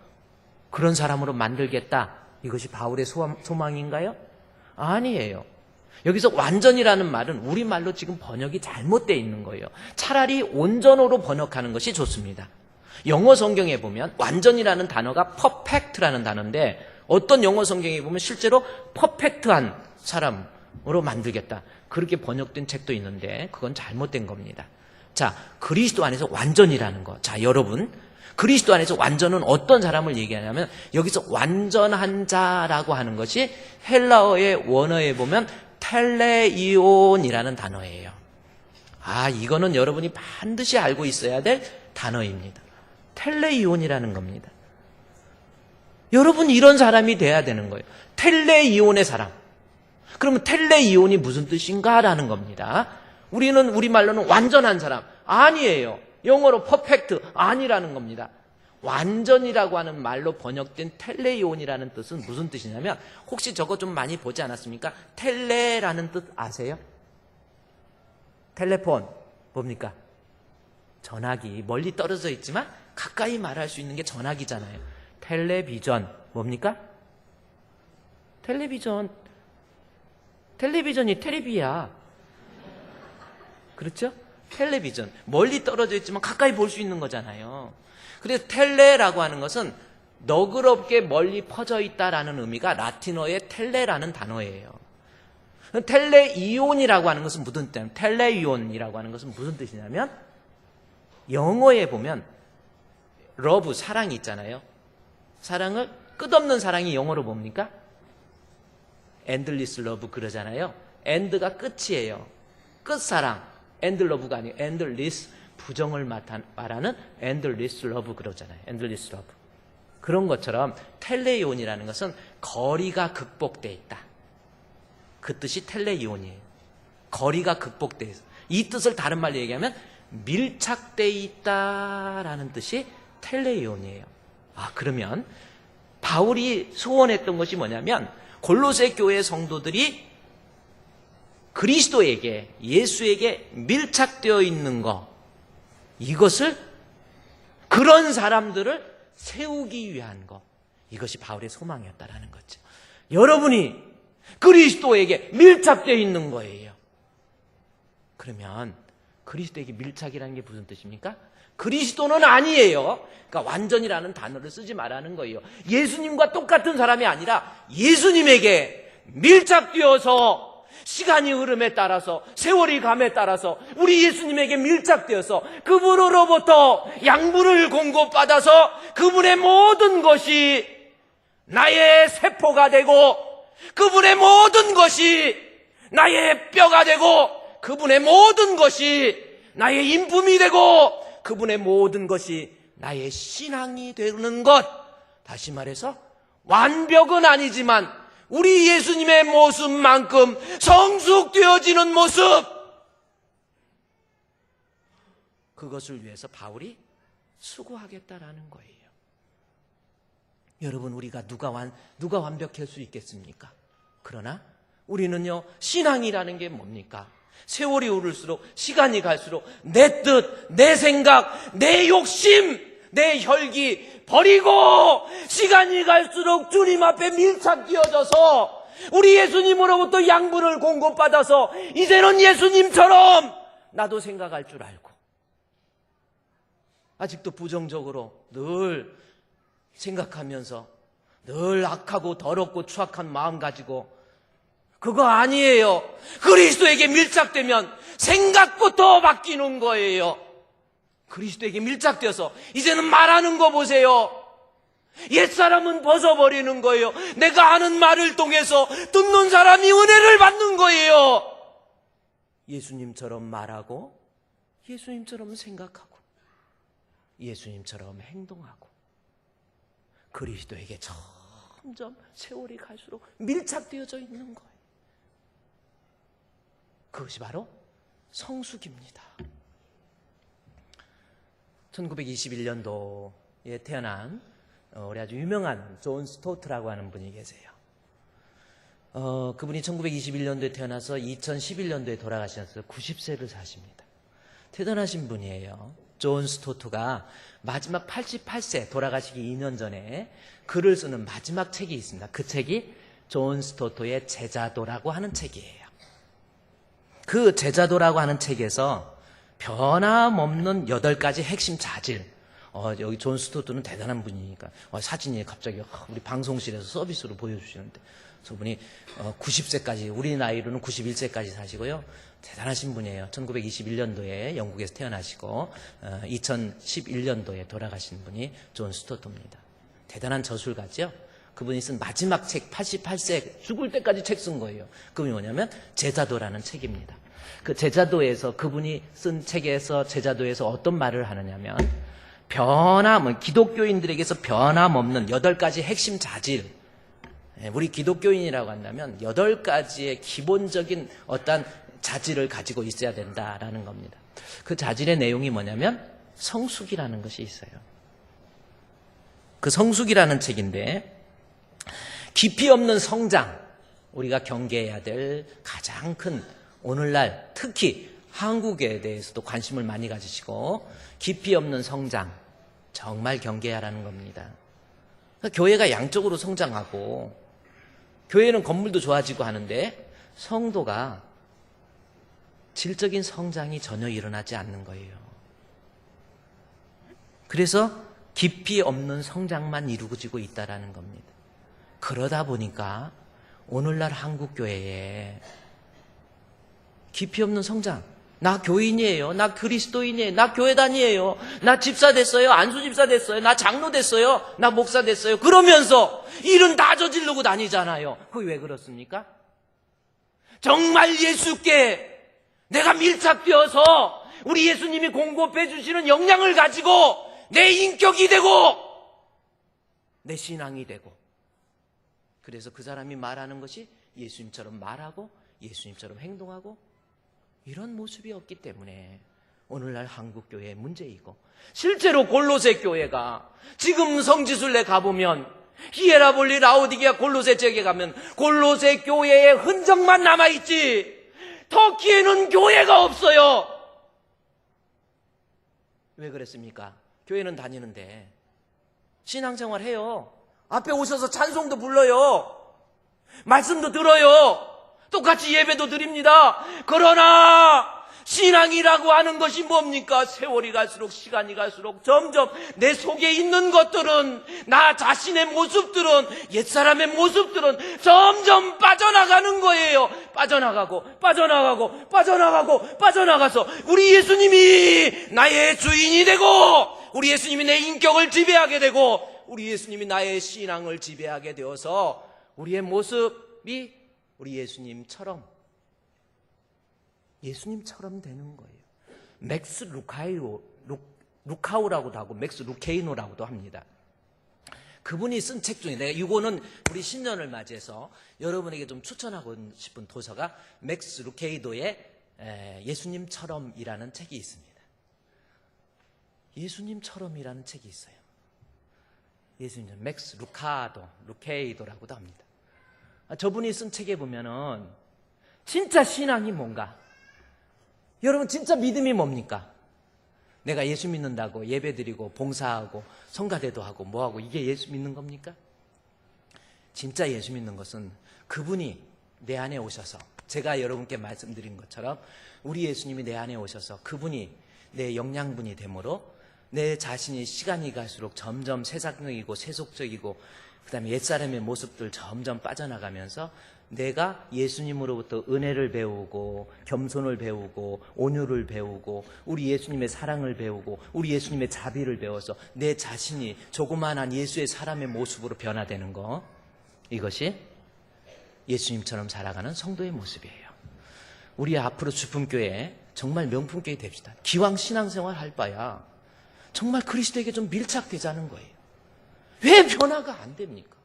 그런 사람으로 만들겠다, 이것이 바울의 소망인가요? 아니에요. 여기서 완전이라는 말은 우리말로 지금 번역이 잘못되어 있는 거예요. 차라리 온전으로 번역하는 것이 좋습니다. 영어 성경에 보면 완전이라는 단어가 perfect라는 단어인데 어떤 영어 성경에 보면 실제로 퍼펙트한 사람으로 만들겠다. 그렇게 번역된 책도 있는데 그건 잘못된 겁니다. 자, 그리스도 안에서 완전이라는 거. 자, 여러분, 그리스도 안에서 완전은 어떤 사람을 얘기하냐면 여기서 완전한 자라고 하는 것이 헬라어의 원어에 보면 텔레이온이라는 단어예요. 아, 이거는 여러분이 반드시 알고 있어야 될 단어입니다. 텔레이온이라는 겁니다. 여러분 이런 사람이 돼야 되는 거예요. 텔레이온의 사람. 그러면 텔레이온이 무슨 뜻인가라는 겁니다. 우리는 우리말로는 완전한 사람 아니에요. 영어로 퍼펙트 아니라는 겁니다. 완전이라고 하는 말로 번역된 텔레이온이라는 뜻은 무슨 뜻이냐면 혹시 저거 좀 많이 보지 않았습니까? 텔레라는 뜻 아세요? 텔레폰 뭡니까? 전화기. 멀리 떨어져 있지만 가까이 말할 수 있는 게 전화기잖아요. 텔레비전 뭡니까? 텔레비전이 테레비야. 그렇죠? 텔레비전. 멀리 떨어져 있지만 가까이 볼 수 있는 거잖아요. 그래서 텔레라고 하는 것은 너그럽게 멀리 퍼져 있다라는 의미가 라틴어의 텔레라는 단어예요. 텔레이온이라고 하는 것은 무슨 뜻이냐면 텔레이온이라고 하는 것은 무슨 뜻이냐면 영어에 보면 러브, 사랑이 있잖아요. 사랑을 끝없는 사랑이 영어로 뭡니까? endless love 그러잖아요. end가 끝이에요. 끝사랑. end love가 아니에요. endless 부정을 말하는 endless love 그러잖아요. endless love. 그런 것처럼 텔레이온이라는 것은 거리가 극복되어 있다. 그 뜻이 텔레이온이에요. 거리가 극복되어 있어. 이 뜻을 다른 말로 얘기하면 밀착되어 있다라는 뜻이 텔레이온이에요. 아, 그러면 바울이 소원했던 것이 뭐냐면 골로새 교회 성도들이 그리스도에게, 예수에게 밀착되어 있는 것, 이것을, 그런 사람들을 세우기 위한 것, 이것이 바울의 소망이었다라는 거죠. 여러분이 그리스도에게 밀착되어 있는 거예요. 그러면 그리스도에게 밀착이라는 게 무슨 뜻입니까? 그리스도는 아니에요. 그러니까 완전이라는 단어를 쓰지 말라는 거예요. 예수님과 똑같은 사람이 아니라 예수님에게 밀착되어서 시간이 흐름에 따라서 세월이 감에 따라서 우리 예수님에게 밀착되어서 그분으로부터 양분을 공급받아서 그분의 모든 것이 나의 세포가 되고 그분의 모든 것이 나의 뼈가 되고 그분의 모든 것이 나의 인품이 되고 그분의 모든 것이 나의 신앙이 되는 것. 다시 말해서 완벽은 아니지만 우리 예수님의 모습만큼 성숙되어지는 모습, 그것을 위해서 바울이 수고하겠다라는 거예요. 여러분, 우리가 누가 완벽할 수 있겠습니까? 그러나 우리는요, 신앙이라는 게 뭡니까? 세월이 오를수록, 시간이 갈수록 내 뜻, 내 생각, 내 욕심, 내 혈기 버리고 시간이 갈수록 주님 앞에 밀착되어져서 우리 예수님으로부터 양분을 공급받아서 이제는 예수님처럼 나도 생각할 줄 알고, 아직도 부정적으로 늘 생각하면서 늘 악하고 더럽고 추악한 마음 가지고, 그거 아니에요. 그리스도에게 밀착되면 생각부터 바뀌는 거예요. 그리스도에게 밀착되어서 이제는 말하는 거 보세요. 옛사람은 벗어버리는 거예요. 내가 하는 말을 통해서 듣는 사람이 은혜를 받는 거예요. 예수님처럼 말하고 예수님처럼 생각하고 예수님처럼 행동하고 그리스도에게 점점 세월이 갈수록 밀착되어져 있는 거예요. 그것이 바로 성숙입니다. 1921년도에 태어난 우리 아주 유명한 존 스토트라고 하는 분이 계세요. 그분이 1921년도에 태어나서 2011년도에 돌아가셨어요. 90세를 사십니다. 대단하신 분이에요. 존 스토트가 마지막 88세 돌아가시기 2년 전에 글을 쓰는 마지막 책이 있습니다. 그 책이 존 스토트의 제자도라고 하는 책이에요. 그 제자도라고 하는 책에서 변함없는 8가지 핵심 자질. 여기 존 스토트는 대단한 분이니까 사진이 갑자기 우리 방송실에서 서비스로 보여주시는데 저분이 90세까지 우리 나이로는 91세까지 사시고요. 대단하신 분이에요. 1921년도에 영국에서 태어나시고 2011년도에 돌아가신 분이 존 스토트입니다. 대단한 저술가죠. 그분이 쓴 마지막 책 88세 죽을 때까지 책 쓴 거예요. 그분이 뭐냐면 제자도라는 책입니다. 그 제자도에서 그분이 쓴 책에서 제자도에서 어떤 말을 하느냐면 기독교인들에게서 변함없는 8가지 핵심 자질. 우리 기독교인이라고 한다면 8가지의 기본적인 어떤 자질을 가지고 있어야 된다라는 겁니다. 그 자질의 내용이 뭐냐면 성숙이라는 것이 있어요. 그 성숙이라는 책인데 깊이 없는 성장, 우리가 경계해야 될 가장 큰 오늘날 특히 한국에 대해서도 관심을 많이 가지시고 깊이 없는 성장, 정말 경계하라는 겁니다. 그러니까 교회가 양쪽으로 성장하고 교회는 건물도 좋아지고 하는데 성도가 질적인 성장이 전혀 일어나지 않는 거예요. 그래서 깊이 없는 성장만 이루어지고 있다는 겁니다. 그러다 보니까 오늘날 한국교회에 깊이 없는 성장, 나 교인이에요, 나 그리스도인이에요, 나 교회단이에요, 나 집사 됐어요, 안수집사 됐어요, 나 장로 됐어요, 나 목사 됐어요, 그러면서 일은 다 저지르고 다니잖아요. 그게 왜 그렇습니까? 정말 예수께 내가 밀착되어서 우리 예수님이 공급해 주시는 영향을 가지고 내 인격이 되고 내 신앙이 되고, 그래서 그 사람이 말하는 것이 예수님처럼 말하고 예수님처럼 행동하고 이런 모습이 없기 때문에 오늘날 한국교회의 문제이고, 실제로 골로새 교회가 지금 성지순례 가보면 히에라볼리, 라오디게아, 골로새 지역에 가면 골로새 교회의 흔적만 남아있지 터키에는 교회가 없어요. 왜 그랬습니까? 교회는 다니는데 신앙생활 해요. 앞에 오셔서 찬송도 불러요. 말씀도 들어요. 똑같이 예배도 드립니다. 그러나 신앙이라고 하는 것이 뭡니까? 세월이 갈수록, 시간이 갈수록 점점 내 속에 있는 것들은, 나 자신의 모습들은, 옛사람의 모습들은 점점 빠져나가는 거예요. 빠져나가서 우리 예수님이 나의 주인이 되고, 우리 예수님이 내 인격을 지배하게 되고, 우리 예수님이 나의 신앙을 지배하게 되어서 우리의 모습이 우리 예수님처럼 되는 거예요. 맥스 루카우라고도 하고 맥스 루케이노라고도 합니다. 그분이 쓴 책 중에, 내가 이거는 우리 신년을 맞이해서 여러분에게 좀 추천하고 싶은 도서가 맥스 루케이도의 예수님처럼이라는 책이 있습니다. 예수님처럼이라는 책이 있어요. 예수님, 맥스 루케이도라고도 합니다. 저분이 쓴 책에 보면은 진짜 신앙이 뭔가, 여러분 진짜 믿음이 뭡니까? 내가 예수 믿는다고 예배드리고 봉사하고 성가대도 하고 뭐하고 이게 예수 믿는 겁니까? 진짜 예수 믿는 것은 그분이 내 안에 오셔서, 제가 여러분께 말씀드린 것처럼 우리 예수님이 내 안에 오셔서 그분이 내 영양분이 되므로 내 자신이 시간이 갈수록 점점 세상적이고 세속적이고 그 다음에 옛사람의 모습들 점점 빠져나가면서 내가 예수님으로부터 은혜를 배우고 겸손을 배우고 온유를 배우고 우리 예수님의 사랑을 배우고 우리 예수님의 자비를 배워서 내 자신이 조그마한 예수의 사람의 모습으로 변화되는 거, 이것이 예수님처럼 살아가는 성도의 모습이에요. 우리 앞으로 주품교회 정말 명품교회 됩시다. 기왕 신앙생활 할 바야 정말 그리스도에게 좀 밀착되자는 거예요. 왜 변화가 안 됩니까?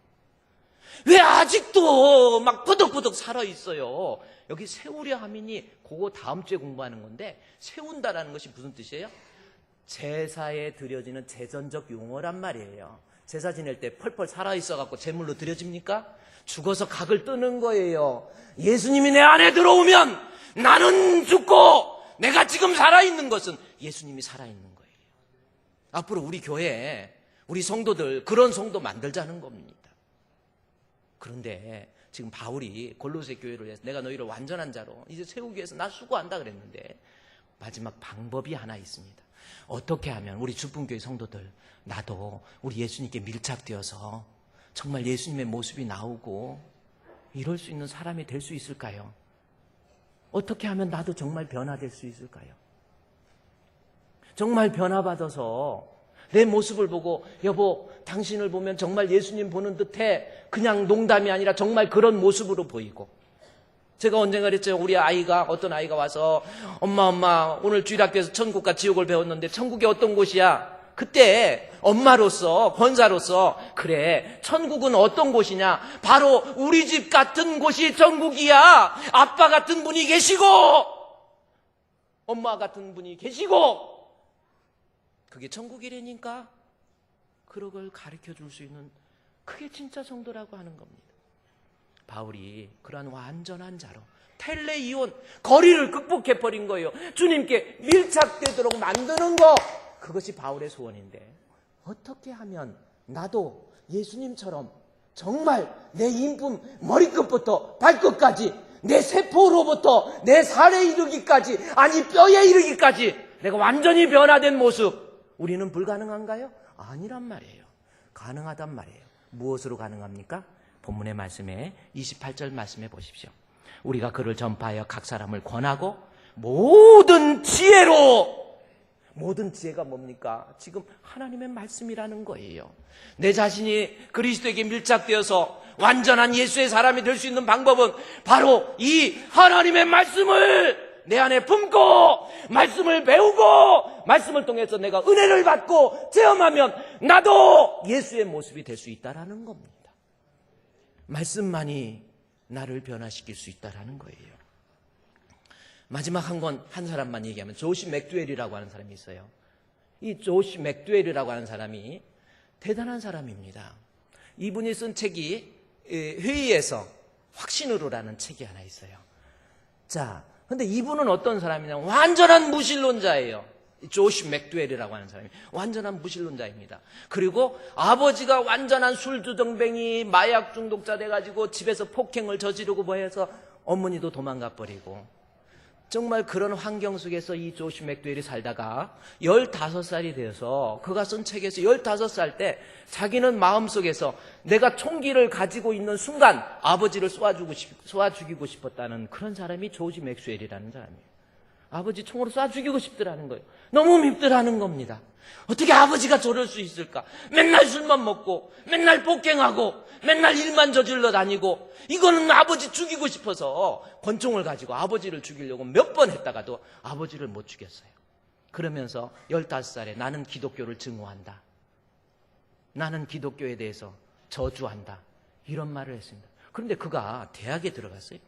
왜 아직도 막 뿌덕뿌덕 살아있어요? 여기 세우려 하미니 그거 다음 주에 공부하는 건데, 세운다라는 것이 무슨 뜻이에요? 제사에 드려지는 제전적 용어란 말이에요. 제사 지낼 때 펄펄 살아있어갖고 제물로 드려집니까? 죽어서 각을 뜨는 거예요. 예수님이 내 안에 들어오면 나는 죽고 내가 지금 살아있는 것은 예수님이 살아있는 거예요. 앞으로 우리 교회에 우리 성도들 그런 성도 만들자는 겁니다. 그런데 지금 바울이 골로새 교회를 해서 내가 너희를 완전한 자로 이제 세우기 위해서 나 수고한다 그랬는데 마지막 방법이 하나 있습니다. 어떻게 하면 우리 주분교회 성도들 나도 우리 예수님께 밀착되어서 정말 예수님의 모습이 나오고 이럴 수 있는 사람이 될 수 있을까요? 어떻게 하면 나도 정말 변화될 수 있을까요? 정말 변화받아서 내 모습을 보고 여보 당신을 보면 정말 예수님 보는 듯해 그냥 농담이 아니라 정말 그런 모습으로 보이고 제가 언젠가 그랬죠. 우리 아이가 어떤 아이가 와서 엄마 오늘 주일학교에서 천국과 지옥을 배웠는데 천국이 어떤 곳이야? 그때 엄마로서 권사로서 그래 천국은 어떤 곳이냐? 바로 우리 집 같은 곳이 천국이야. 아빠 같은 분이 계시고 엄마 같은 분이 계시고 그게 천국이라니까 그걸 가르쳐 줄 수 있는 그게 진짜 성도라고 하는 겁니다. 바울이 그러한 완전한 자로 텔레이온 거리를 극복해버린 거예요. 주님께 밀착되도록 만드는 거 그것이 바울의 소원인데 어떻게 하면 나도 예수님처럼 정말 내 인품 머리끝부터 발끝까지 내 세포로부터 내 살에 이르기까지 아니 뼈에 이르기까지 내가 완전히 변화된 모습 우리는 불가능한가요? 아니란 말이에요. 가능하단 말이에요. 무엇으로 가능합니까? 본문의 말씀에 28절 말씀해 보십시오. 우리가 그를 전파하여 각 사람을 권하고 모든 지혜로 모든 지혜가 뭡니까? 지금 하나님의 말씀이라는 거예요. 내 자신이 그리스도에게 밀착되어서 완전한 예수의 사람이 될 수 있는 방법은 바로 이 하나님의 말씀을 내 안에 품고 말씀을 배우고 말씀을 통해서 내가 은혜를 받고 체험하면 나도 예수의 모습이 될 수 있다는 겁니다. 말씀만이 나를 변화시킬 수 있다는 거예요. 마지막 한 사람만 얘기하면 조시 맥두웰이라고 하는 사람이 있어요. 이 조시 맥두웰이라고 하는 사람이 대단한 사람입니다. 이분이 쓴 책이 회의에서 확신으로라는 책이 하나 있어요. 자, 근데 이분은 어떤 사람이냐? 완전한 무신론자예요. 조시 맥두웰이라고 하는 사람이 완전한 무신론자입니다. 그리고 아버지가 완전한 술주정뱅이 마약 중독자 돼가지고 집에서 폭행을 저지르고 뭐해서 어머니도 도망가 버리고 정말 그런 환경 속에서 이 조시 맥두웰이 살다가 15살이 되어서 그가 쓴 책에서 15살 때 자기는 마음속에서 내가 총기를 가지고 있는 순간 아버지를 쏘아 죽이고 싶었다는 그런 사람이 조시 맥두웰이라는 사람이에요. 아버지 총으로 쏴 죽이고 싶더라는 거예요. 너무 밉더라는 겁니다. 어떻게 아버지가 저럴 수 있을까? 맨날 술만 먹고 맨날 폭행하고 맨날 일만 저질러 다니고 이거는 아버지 죽이고 싶어서 권총을 가지고 아버지를 죽이려고 몇 번 했다가도 아버지를 못 죽였어요. 그러면서 15살에 나는 기독교를 증오한다. 나는 기독교에 대해서 저주한다. 이런 말을 했습니다. 그런데 그가 대학에 들어갔어요.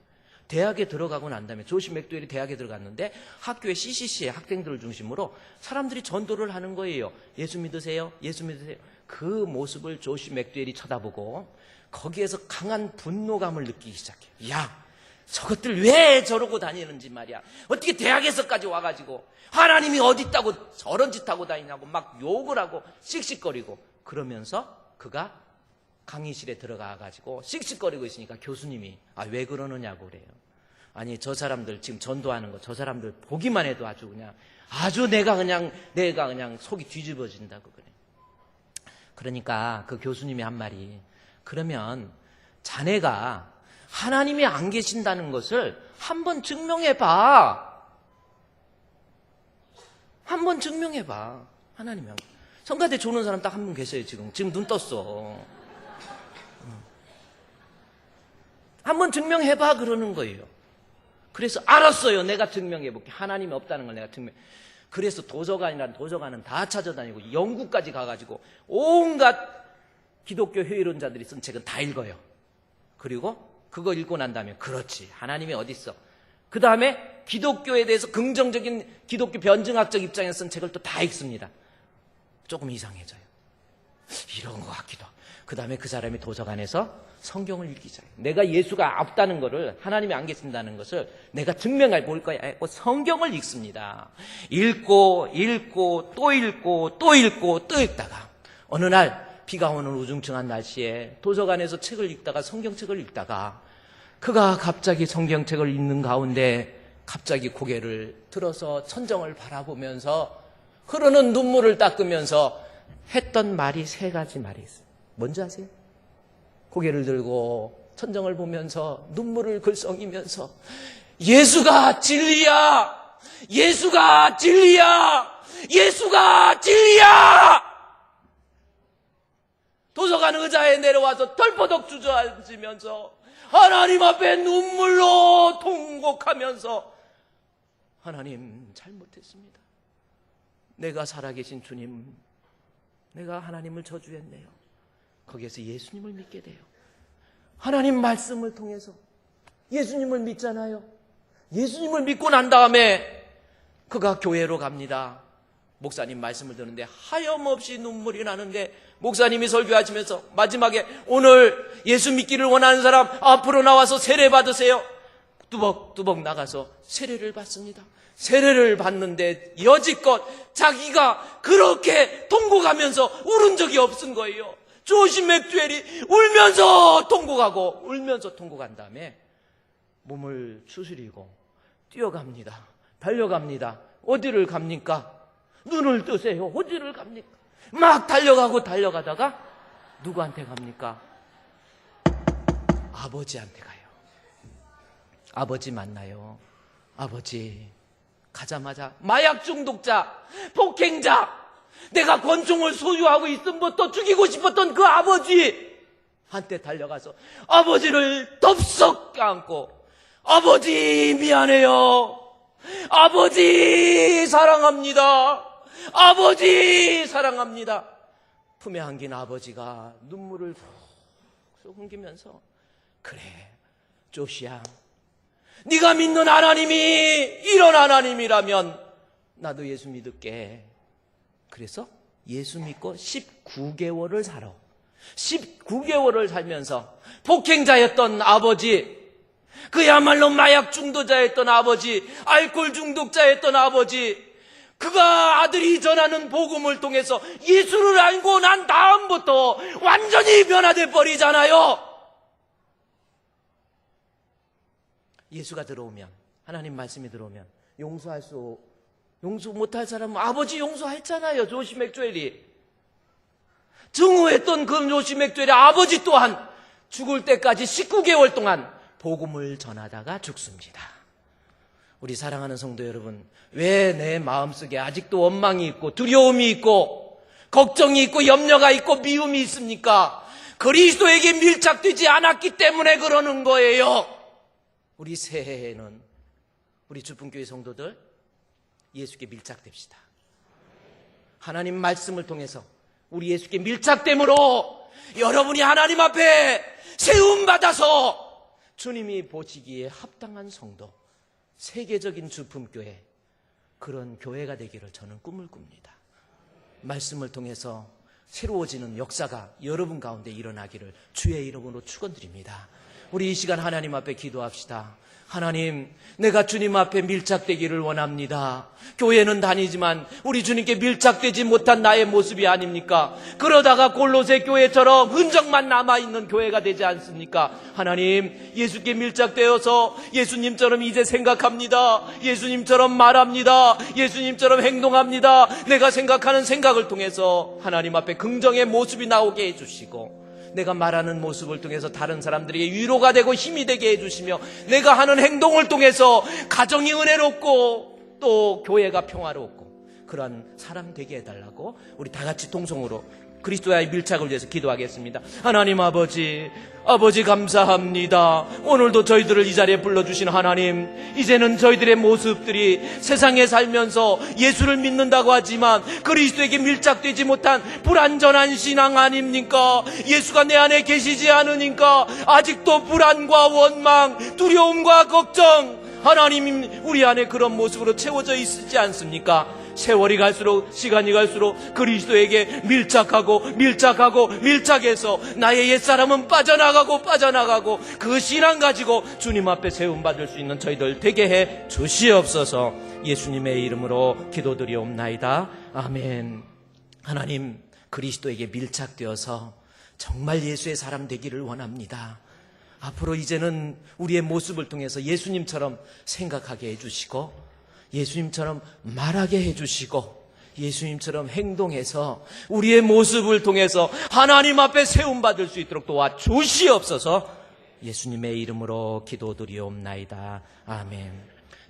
대학에 들어가고 난 다음에 조시 맥두웰이 대학에 들어갔는데 학교의 CCC의 학생들을 중심으로 사람들이 전도를 하는 거예요. 예수 믿으세요? 예수 믿으세요? 그 모습을 조시 맥두웰이 쳐다보고 거기에서 강한 분노감을 느끼기 시작해요. 야, 저것들 왜 저러고 다니는지 말이야. 어떻게 대학에서까지 와가지고 하나님이 어디 있다고 저런 짓 하고 다니냐고 막 욕을 하고 씩씩거리고 그러면서 그가 강의실에 들어가가지고 씩씩거리고 있으니까 교수님이 왜 그러느냐고 그래요. 아니 저 사람들 지금 전도하는 거 저 사람들 보기만 해도 아주 내가 그냥 속이 뒤집어진다고 그래. 그러니까 그 교수님이 한 말이 그러면 자네가 하나님이 안 계신다는 것을 한번 증명해봐. 한번 증명해봐. 하나님이 성가대 조는 사람 딱 한 분 계세요. 지금 눈 떴어. 한번 증명해봐 그러는 거예요. 그래서 알았어요. 내가 증명해볼게. 하나님이 없다는 걸 내가 그래서 도서관은 다 찾아다니고 영국까지 가가지고 온갖 기독교 회의론자들이 쓴 책은 다 읽어요. 그리고 그거 읽고 난 다음에 그렇지 하나님이 어디 있어. 그 다음에 기독교에 대해서 긍정적인 기독교 변증학적 입장에서 쓴 책을 또 다 읽습니다. 조금 이상해져요. 이런 것 같기도 하고. 그 다음에 그 사람이 도서관에서 성경을 읽기 시작해요. 내가 예수가 없다는 것을 하나님이 안 계신다는 것을 내가 증명해 볼 거야 했고 성경을 읽습니다. 읽고 또 읽다가 어느 날 비가 오는 우중충한 날씨에 도서관에서 책을 읽다가 성경책을 읽다가 그가 갑자기 성경책을 읽는 가운데 갑자기 고개를 들어서 천정을 바라보면서 흐르는 눈물을 닦으면서 했던 말이 세 가지 말이 있어요. 뭔지 아세요? 고개를 들고 천정을 보면서 눈물을 글썽이면서 예수가 진리야! 예수가 진리야! 예수가 진리야! 도서관 의자에 내려와서 덜퍼덕 주저앉으면서 하나님 앞에 눈물로 통곡하면서 하나님 잘못했습니다. 내가 살아계신 주님, 내가 하나님을 저주했네요. 거기에서 예수님을 믿게 돼요. 하나님 말씀을 통해서 예수님을 믿잖아요. 예수님을 믿고 난 다음에 그가 교회로 갑니다. 목사님 말씀을 듣는데 하염없이 눈물이 나는데 목사님이 설교하시면서 마지막에 오늘 예수 믿기를 원하는 사람 앞으로 나와서 세례 받으세요. 뚜벅뚜벅 나가서 세례를 받습니다. 세례를 받는데 여지껏 자기가 그렇게 통곡하면서 울은 적이 없은 거예요. 조시 맥주엘이 울면서 통곡한 다음에 몸을 추스리고 뛰어갑니다. 달려갑니다. 어디를 갑니까? 눈을 뜨세요. 어디를 갑니까? 막 달려가다가 누구한테 갑니까? 아버지한테 가요. 아버지 만나요. 아버지. 가자마자 마약 중독자, 폭행자, 내가 권총을 소유하고 있음부터 죽이고 싶었던 그 아버지한테 달려가서 아버지를 덥석 껴안고 아버지 미안해요. 아버지 사랑합니다. 아버지 사랑합니다. 품에 안긴 아버지가 눈물을 푹 흘리면서 그래 조시야, 네가 믿는 하나님이 이런 하나님이라면 나도 예수 믿을게. 그래서 예수 믿고 19개월을 살아. 19개월을 살면서 폭행자였던 아버지, 그야말로 마약 중독자였던 아버지, 알코올 중독자였던 아버지, 그가 아들이 전하는 복음을 통해서 예수를 알고 난 다음부터 완전히 변화돼 버리잖아요. 예수가 들어오면, 하나님 말씀이 들어오면 용서 못할 사람은 아버지 용서했잖아요. 조시 맥주엘이 증오했던 그 조시 맥주엘의 아버지 또한 죽을 때까지 19개월 동안 복음을 전하다가 죽습니다. 우리 사랑하는 성도 여러분, 왜 내 마음속에 아직도 원망이 있고 두려움이 있고 걱정이 있고 염려가 있고 미움이 있습니까? 그리스도에게 밀착되지 않았기 때문에 그러는 거예요. 우리 새해에는 우리 주품교회 성도들 예수께 밀착됩시다. 하나님 말씀을 통해서 우리 예수께 밀착됨으로 여러분이 하나님 앞에 세움받아서 주님이 보시기에 합당한 성도, 세계적인 주품교회, 그런 교회가 되기를 저는 꿈을 꿉니다. 말씀을 통해서 새로워지는 역사가 여러분 가운데 일어나기를 주의 이름으로 축원드립니다. 우리 이 시간 하나님 앞에 기도합시다. 하나님, 내가 주님 앞에 밀착되기를 원합니다. 교회는 다니지만 우리 주님께 밀착되지 못한 나의 모습이 아닙니까? 그러다가 골로새 교회처럼 흔적만 남아있는 교회가 되지 않습니까? 하나님, 예수께 밀착되어서 예수님처럼 이제 생각합니다. 예수님처럼 말합니다. 예수님처럼 행동합니다. 내가 생각하는 생각을 통해서 하나님 앞에 긍정의 모습이 나오게 해주시고, 내가 말하는 모습을 통해서 다른 사람들에게 위로가 되고 힘이 되게 해주시며, 내가 하는 행동을 통해서 가정이 은혜롭고 또 교회가 평화롭고 그런 사람 되게 해달라고 우리 다 같이 통성으로 그리스도와의 밀착을 위해서 기도하겠습니다. 하나님 아버지 감사합니다. 오늘도 저희들을 이 자리에 불러주신 하나님, 이제는 저희들의 모습들이 세상에 살면서 예수를 믿는다고 하지만 그리스도에게 밀착되지 못한 불완전한 신앙 아닙니까? 예수가 내 안에 계시지 않으니까 아직도 불안과 원망, 두려움과 걱정, 하나님 우리 안에 그런 모습으로 채워져 있지 않습니까? 세월이 갈수록, 시간이 갈수록 그리스도에게 밀착해서 나의 옛사람은 빠져나가고 그 신앙 가지고 주님 앞에 세움받을 수 있는 저희들 되게 해 주시옵소서. 예수님의 이름으로 기도드리옵나이다. 아멘. 하나님, 그리스도에게 밀착되어서 정말 예수의 사람 되기를 원합니다. 앞으로 이제는 우리의 모습을 통해서 예수님처럼 생각하게 해주시고, 예수님처럼 말하게 해주시고, 예수님처럼 행동해서 우리의 모습을 통해서 하나님 앞에 세움받을 수 있도록 도와주시옵소서. 예수님의 이름으로 기도드리옵나이다. 아멘.